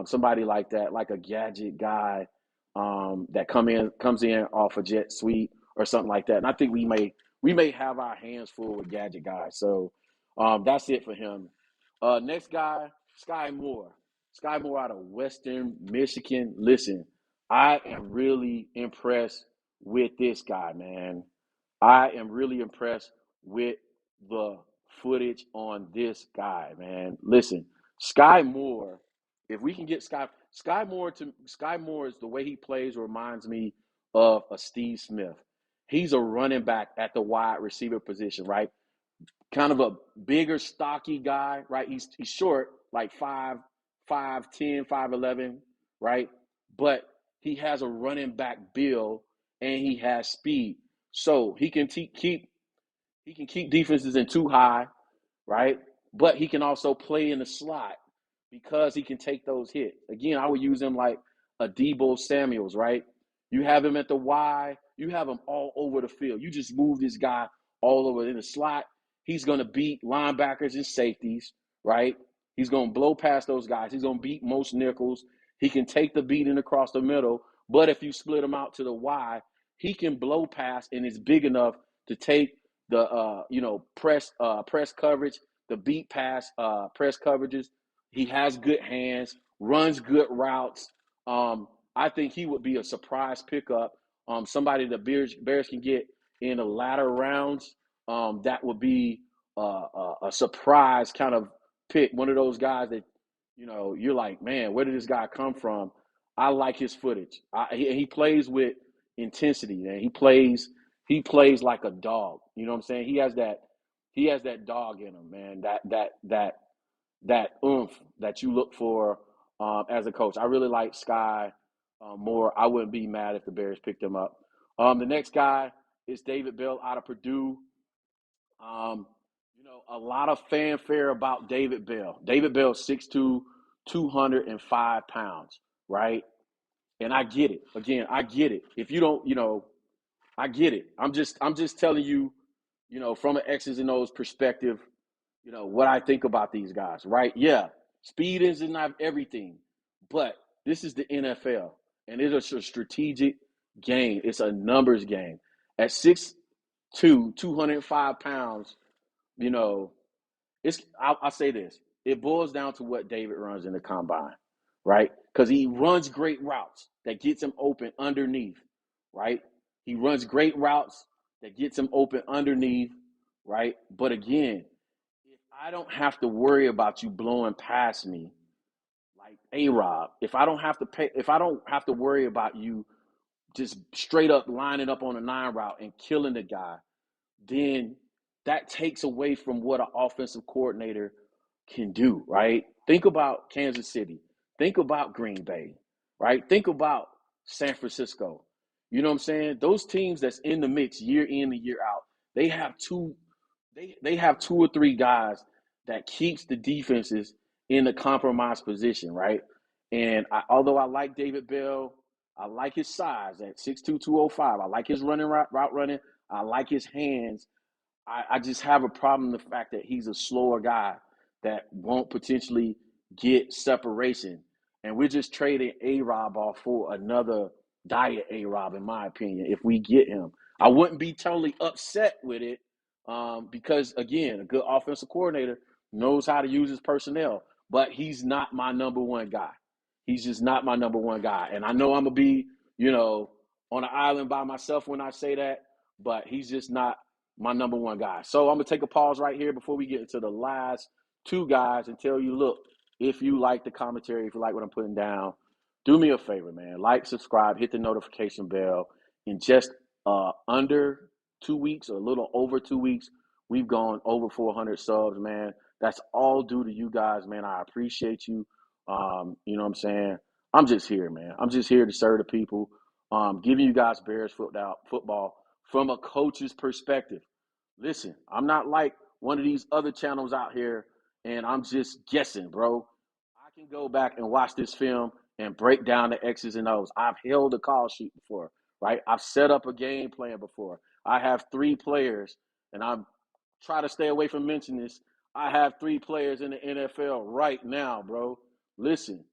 somebody like that, like a gadget guy that comes in off a jet sweep or something like that. And I think we may have our hands full with gadget guys. So that's it for him. Next guy, Skye Moore. Skye Moore out of Western Michigan. Listen, I am really impressed with this guy, man. I am really impressed with the footage on this guy, man. Listen, Skye Moore, if we can get Skye Moore is the way he plays reminds me of a Steve Smith. He's a running back at the wide receiver position, right? Kind of a bigger, stocky guy, right? He's short, like 5'10", 5'11", right? But he has a running back build and he has speed. So he can keep defenses in too high, right? But he can also play in the slot because he can take those hits. Again, I would use him like a Deebo Samuels, right? You have him at the Y. You have him all over the field. You just move this guy all over in the slot. He's going to beat linebackers and safeties, right? He's going to blow past those guys. He's going to beat most nickels. He can take the beating across the middle. But if you split him out to the Y, he can blow past and is big enough to take the press coverage, the beat pass press coverages. He has good hands, runs good routes. I think he would be a surprise pickup. Somebody the Bears can get in the latter rounds. That would be a surprise kind of pick. One of those guys that you're like, man, where did this guy come from? I like his footage. He plays with intensity, man. He plays like a dog. You know what I'm saying? He has that dog in him, man. That oomph that you look for as a coach. I really like Skye Moore. I wouldn't be mad if the Bears picked him up. The next guy is David Bell out of Purdue. A lot of fanfare about David Bell. David Bell, 6'2", 205 pounds, right? And I get it. Again, I get it. If you don't, I get it. I'm just telling you, from an X's and O's perspective, what I think about these guys, right? Yeah, speed is not everything, but this is the NFL, and it's a strategic game. It's a numbers game. At 6'2", 205 pounds, I'll say this. It boils down to what David runs in the combine, right? Because he runs great routes that gets him open underneath, right? He runs great routes that gets him open underneath, right? But again, if I don't have to worry about you blowing past me like A-Rob, if I don't have to worry about you just straight up lining up on a 9 route and killing the guy, then that takes away from what an offensive coordinator can do, right? Think about Kansas City. Think about Green Bay, right? Think about San Francisco. You know what I'm saying? Those teams that's in the mix year in and year out, they have they have 2 or 3 guys that keeps the defenses in a compromised position, right? And although I like David Bell, I like his size at 6'2", 205. I like his route running. I like his hands. I just have a problem with the fact that he's a slower guy that won't potentially get separation. And we're just trading A-Rob off for another diet A-Rob, in my opinion, if we get him. I wouldn't be totally upset with it because, again, a good offensive coordinator knows how to use his personnel. But he's not my number one guy. He's just not my number one guy. And I know I'm going to be, on an island by myself when I say that, but he's just not my number one guy. So I'm going to take a pause right here before we get into the last 2 guys and tell you, look, if you like the commentary, if you like what I'm putting down, do me a favor, man. Like, subscribe, hit the notification bell. In just under 2 weeks, or a little over 2 weeks, we've gone over 400 subs, man. That's all due to you guys, man. I appreciate you. You know what I'm saying? I'm just here, man. I'm just here to serve the people, giving you guys Bears football from a coach's perspective. Listen, I'm not like one of these other channels out here and I'm just guessing, bro. I can go back and watch this film and break down the X's and O's. I've held a call sheet before, right? I've set up a game plan before. I have 3 players, and I'm try to stay away from mentioning this. I have 3 players in the NFL right now, bro. Listen,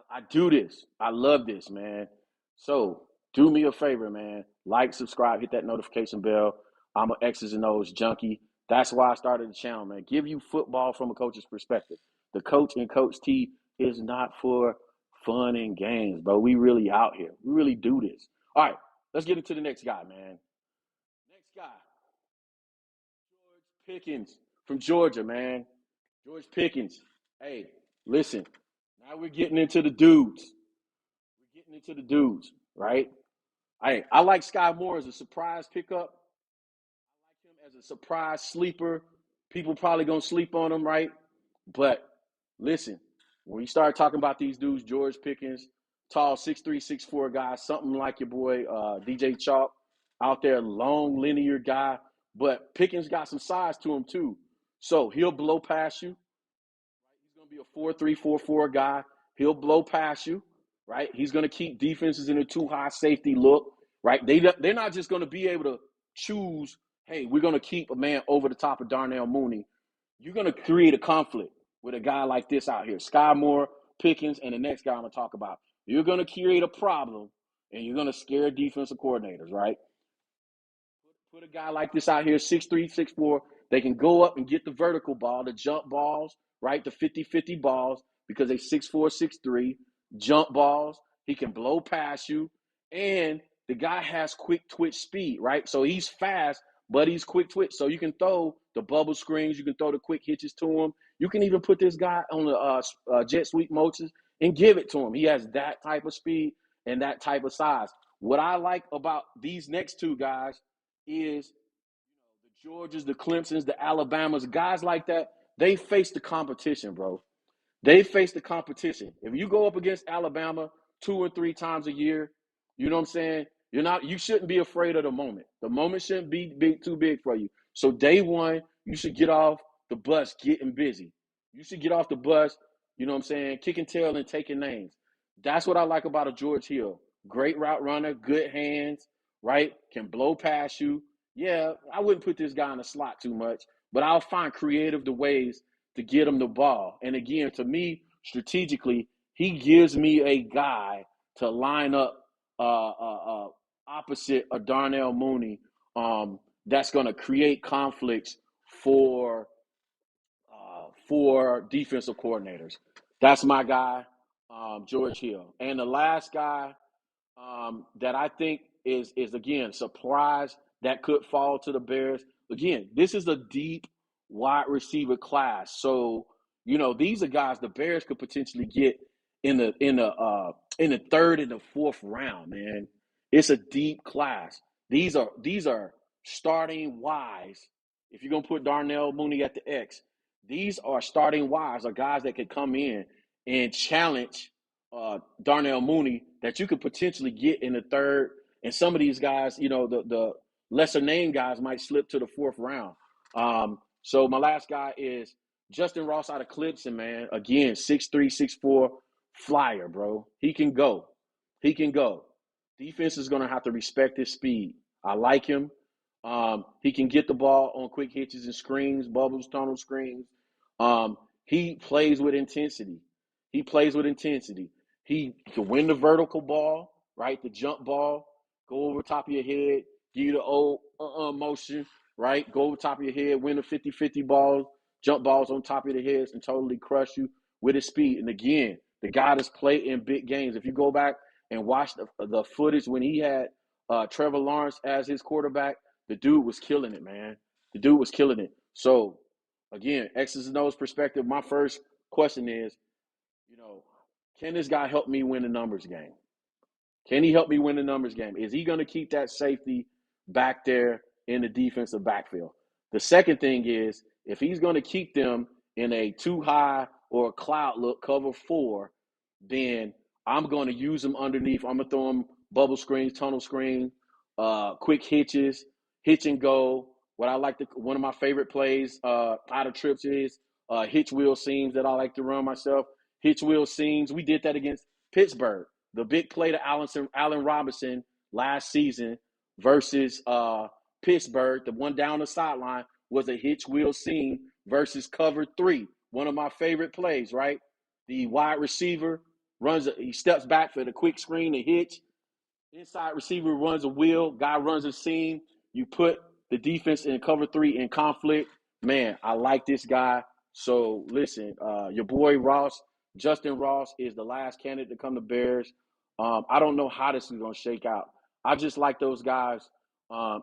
I do this. I love this, man. So do me a favor, man. Like, subscribe, hit that notification bell. I'm an X's and O's junkie. That's why I started the channel, man. Give you football from a coach's perspective. The Coach and Coach T is not for fun and games, bro. We really out here. We really do this. All right, let's get into the next guy, man. Next guy, George Pickens from Georgia, man. George Pickens. Hey, listen. Now we're getting into the dudes. Right? I like Skye Moore as a surprise pickup. I like him as a surprise sleeper. People probably gonna sleep on him, right? But listen, when you start talking about these dudes, George Pickens, tall 6'3", 6'4" guy, something like your boy DJ Chark out there, long linear guy. But Pickens got some size to him too, so he'll blow past you. He's going to be a 4-3, 4-4 guy. He'll blow past you, right? He's going to keep defenses in a too high safety look, right? They're not just going to be able to choose, hey, we're going to keep a man over the top of Darnell Mooney. You're going to create a conflict with a guy like this out here, Skye Moore, Pickens, and the next guy I'm going to talk about. You're going to create a problem, and you're going to scare defensive coordinators, right? Put a guy like this out here, 6'3", 6'4". They can go up and get the vertical ball, the jump balls, right? The 50-50 balls, because they 6'4", 6'3", jump balls. He can blow past you. And the guy has quick twitch speed, right? So he's fast, but he's quick twitch. So you can throw the bubble screens. You can throw the quick hitches to him. You can even put this guy on the jet sweep motions and give it to him. He has that type of speed and that type of size. What I like about these next 2 guys is the Georgias, the Clemsons, the Alabamas, guys like that, they face the competition, bro. They face the competition. If you go up against Alabama 2 or 3 times a year, you know what I'm saying? You shouldn't be afraid of the moment. The moment shouldn't be too big for you. So day one, you should get off the bus getting busy. You should get off the bus, you know what I'm saying, kicking tail and taking names. That's what I like about a George Hill. Great route runner, good hands, right? Can blow past you. Yeah, I wouldn't put this guy in the slot too much, but I'll find creative ways to get him the ball. And again, to me, strategically, he gives me a guy to line up opposite of Darnell Mooney that's going to create conflicts for defensive coordinators. That's my guy, George Hill. And the last guy that I think is again surprise that could fall to the Bears. Again, this is a deep wide receiver class, so these are guys the Bears could potentially get in the third and the fourth round. Man, it's a deep class. These are starting Ys. If you're gonna put Darnell Mooney at the X, these are starting Ys, are guys that could come in and challenge Darnell Mooney that you could potentially get in the third. And some of these guys, the lesser name guys might slip to the fourth round. So my last guy is Justin Ross out of Clemson, man. Again, 6'3", 6'4", flyer, bro. He can go. He can go. Defense is going to have to respect his speed. I like him. He can get the ball on quick hitches and screens, bubbles, tunnel screens. He plays with intensity. He plays with intensity. He can win the vertical ball, right? The jump ball, go over top of your head, give you the old motion, right? Go over top of your head, win the 50-50 balls, jump balls on top of the heads and totally crush you with his speed. And again, the guy that's played in big games. If you go back and watch the footage when he had Trevor Lawrence as his quarterback, the dude was killing it, man. The dude was killing it. So, again, X's and O's perspective, my first question is, can this guy help me win the numbers game? Can he help me win the numbers game? Is he going to keep that safety back there in the defensive backfield? The second thing is, if he's going to keep them in a too high or a cloud look, cover 4, then I'm going to use them underneath. I'm going to throw them bubble screens, tunnel screen, quick hitches, hitch and go. One of my favorite plays out of trips is hitch wheel seams that I like to run myself. Hitch wheel seams. We did that against Pittsburgh. The big play to Allen Robinson last season versus Pittsburgh, the one down the sideline, was a hitch wheel seam versus cover 3. One of my favorite plays, right? The wide receiver he steps back for the quick screen, the hitch. Inside receiver runs a wheel, guy runs a seam. You put the defense in cover 3 in conflict. Man, I like this guy. So listen, your boy Justin Ross is the last candidate to come to Bears. I don't know how this is going to shake out. I just like those guys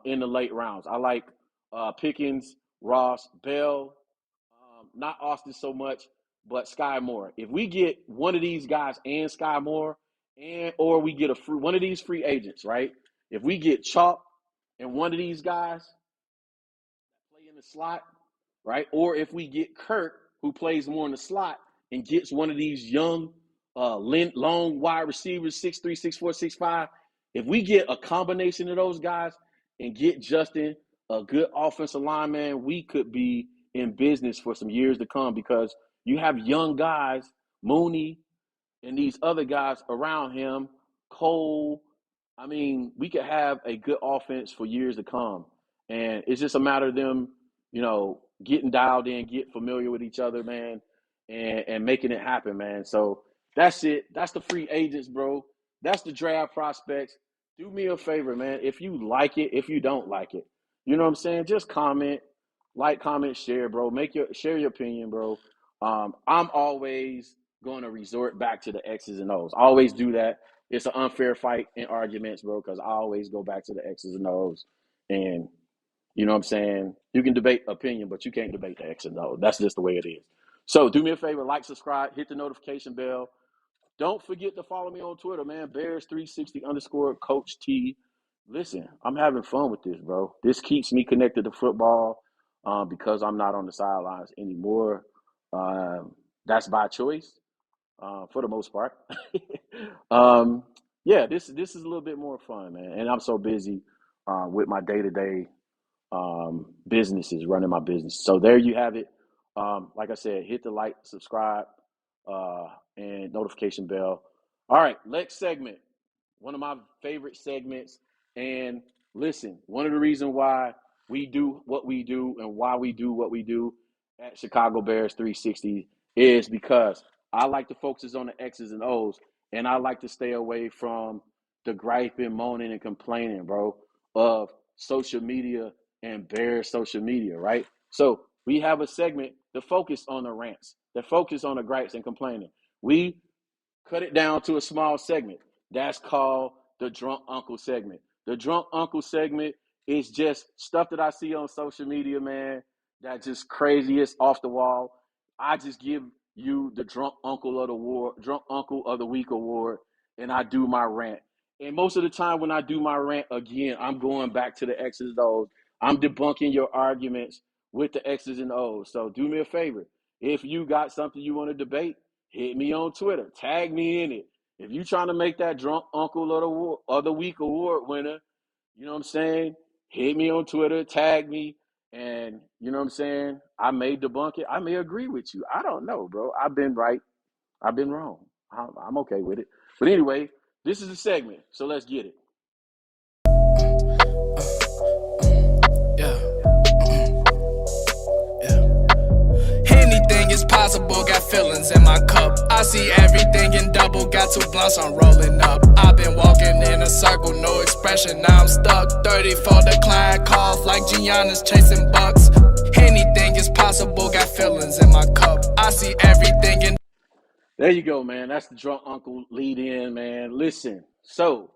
in the late rounds. I like Pickens, Ross, Bell, not Austin so much, but Skye Moore. If we get one of these guys and Skye Moore, or we get one of these free agents, right? If we get Chark and one of these guys that play in the slot, right? Or if we get Kirk, who plays more in the slot, and gets one of these young, long wide receivers, 6'3", 6'4", 6'5", if we get a combination of those guys and get Justin a good offensive lineman, we could be in business for some years to come, because you have young guys, Mooney, and these other guys around him, Cole. I mean, we could have a good offense for years to come. And it's just a matter of them, getting dialed in, get familiar with each other, man, and making it happen, man. So that's it. That's the free agents, bro. That's the draft prospects. Do me a favor, man. If you like it, if you don't like it, you know what I'm saying? Just comment, comment, share, bro. Share your opinion, bro. I'm always going to resort back to the X's and O's. I always do that. It's an unfair fight in arguments, bro, because I always go back to the X's and O's. And you know what I'm saying? You can debate opinion, but you can't debate the X and O's. That's just the way it is. So do me a favor, like, subscribe, hit the notification bell. Don't forget to follow me on Twitter, man. Bears360_Coach T. Listen, I'm having fun with this, bro. This keeps me connected to football because I'm not on the sidelines anymore. That's by choice for the most part. This is a little bit more fun, man. And I'm so busy with my day-to-day businesses, running my business. So there you have it. Like I said, hit the like, subscribe, and notification bell. All right, next segment. One of my favorite segments. And listen, one of the reasons why we do what we do and why we do what we do at Chicago Bears 360 is because I like to focus on the X's and O's, and I like to stay away from the griping, moaning, and complaining, bro, of social media and Bears social media, right? So we have a segment that focus on the rants, that focus on the gripes and complaining. We cut it down to a small segment. That's called the Drunk Uncle segment. The drunk uncle segment is just stuff that I see on social media, man. That just crazy. It's off the wall. I just give you the drunk uncle of the week award, and I do my rant. And most of the time when I do my rant, again, I'm going back to the X's and O's. I'm debunking your arguments with the X's and O's. So do me a favor. If you got something you want to debate, hit me on Twitter. Tag me in it. If you trying to make that drunk uncle of the week award winner, you know what I'm saying? Hit me on Twitter, tag me, and you know what I'm saying? I may debunk it. I may agree with you. I don't know, bro. I've been right. I've been wrong. I'm okay with it. But anyway, this is the segment, so let's get it. Anything is possible, got feelings in my cup. I see everything in double, got 2 blunts, I'm rolling up. I've been walking in a circle, no expression, now I'm stuck. 34 decline, cough like Giannis chasing bucks. Anything is possible, got feelings in my cup. I see everything in. There you go, man. That's the drunk uncle lead in, man. Listen, so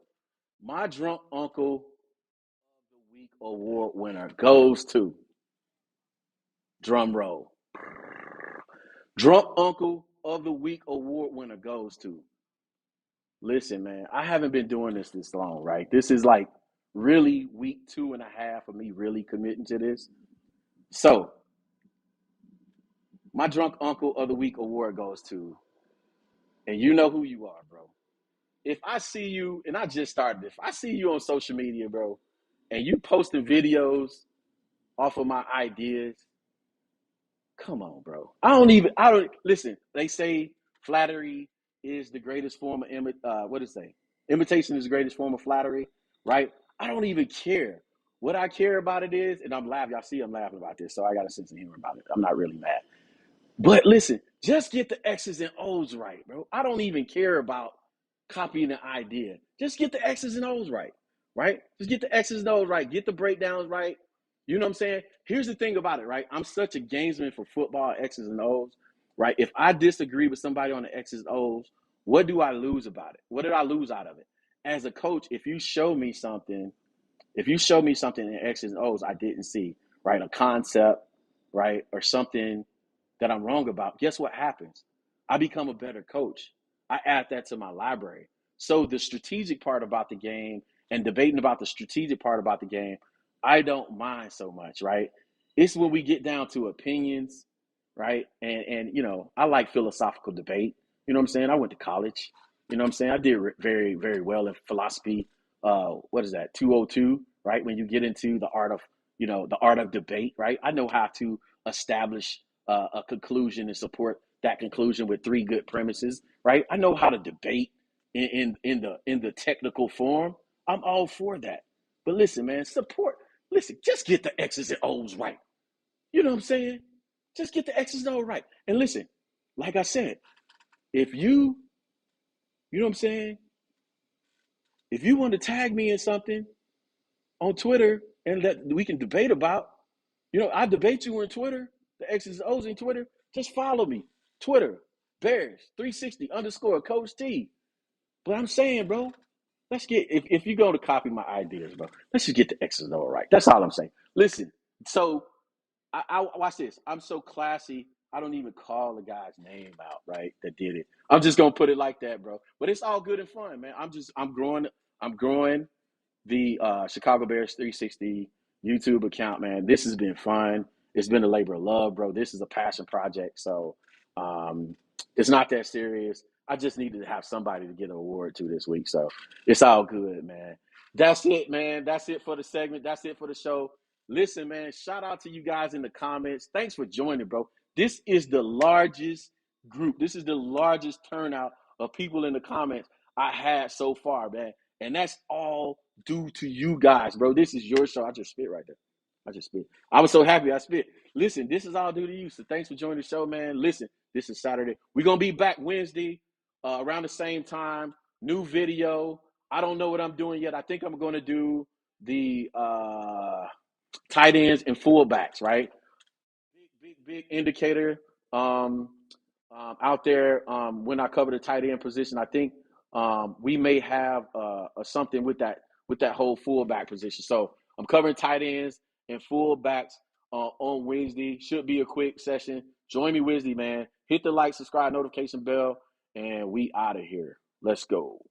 my drunk uncle of the week award winner goes to, drum roll, drunk uncle of the week award winner goes to. Listen, man, I haven't been doing this long, right? This is like really week 2.5 of me really committing to this. So my drunk uncle of the week award goes to, and you know who you are, bro. If I see you, and I just started, if I see you on social media, bro, and you posting videos off of my ideas, come on, bro. I don't, listen, they say flattery is the greatest form of, what does it say? Imitation is the greatest form of flattery, right? I don't even care. What I care about it is, and I'm laughing, y'all see I'm laughing about this, so I got a sense of humor about it. I'm not really mad. But listen, just get the X's and O's right, bro. I don't even care about copying the idea. Just get the X's and O's right, right? Just get the X's and O's right. Get the breakdowns right. You know what I'm saying? Here's the thing about it, right? I'm such a gamesman for football, X's and O's, right? If I disagree with somebody on the X's and O's, what do I lose about it? What did I lose out of it? As a coach, if you show me something in X's and O's I didn't see, right? A concept, right? Or something that I'm wrong about, guess what happens? I become a better coach. I add that to my library. So the strategic part about the game and debating about the strategic part about the game, I don't mind so much, right? It's when we get down to opinions, right? And you know, I like philosophical debate. You know what I'm saying? I went to college. You know what I'm saying? I did very, very well in philosophy. What is that? 202, right? When you get into the art of, you know, the art of debate, right? I know how to establish a conclusion and support that conclusion with 3 good premises, right? I know how to debate in the technical form. I'm all for that. But listen, man, listen, just get the X's and O's right. You know what I'm saying? Just get the X's and O's right. And listen, like I said, if you know what I'm saying? If you want to tag me in something on Twitter and that we can debate about, you know, I debate you on Twitter, the X's and O's in Twitter, just follow me. Twitter, Bears360 _ Coach T. But I'm saying, bro, let's get, if you're going to copy my ideas, bro, let's just get the X's and O's right. That's all I'm saying. Listen, so I watch this. I'm so classy. I don't even call the guy's name out, right? That did it. I'm just gonna put it like that, bro. But it's all good and fun, man. I'm growing the Chicago Bears 360 YouTube account, man. This has been fun. It's been a labor of love, bro. This is a passion project, so it's not that serious. I just needed to have somebody to get an award to this week, so it's all good, man. That's it, man. That's it for the segment. That's it for the show. Listen, man, shout out to you guys in the comments. Thanks for joining, bro. This is the largest group. This is the largest turnout of people in the comments I had so far, man. And that's all due to you guys, bro. This is your show. I just spit right there. I just spit. I was so happy I spit. Listen, this is all due to you. So thanks for joining the show, man. Listen, this is Saturday. We're going to be back Wednesday around the same time. New video. I don't know what I'm doing yet. I think I'm going to do the tight ends and fullbacks, right? Big indicator out there when I cover the tight end position. I think we may have something with with that whole fullback position. So I'm covering tight ends and fullbacks on Wednesday. Should be a quick session. Join me Wednesday, man. Hit the like, subscribe, notification bell, and we out of here. Let's go.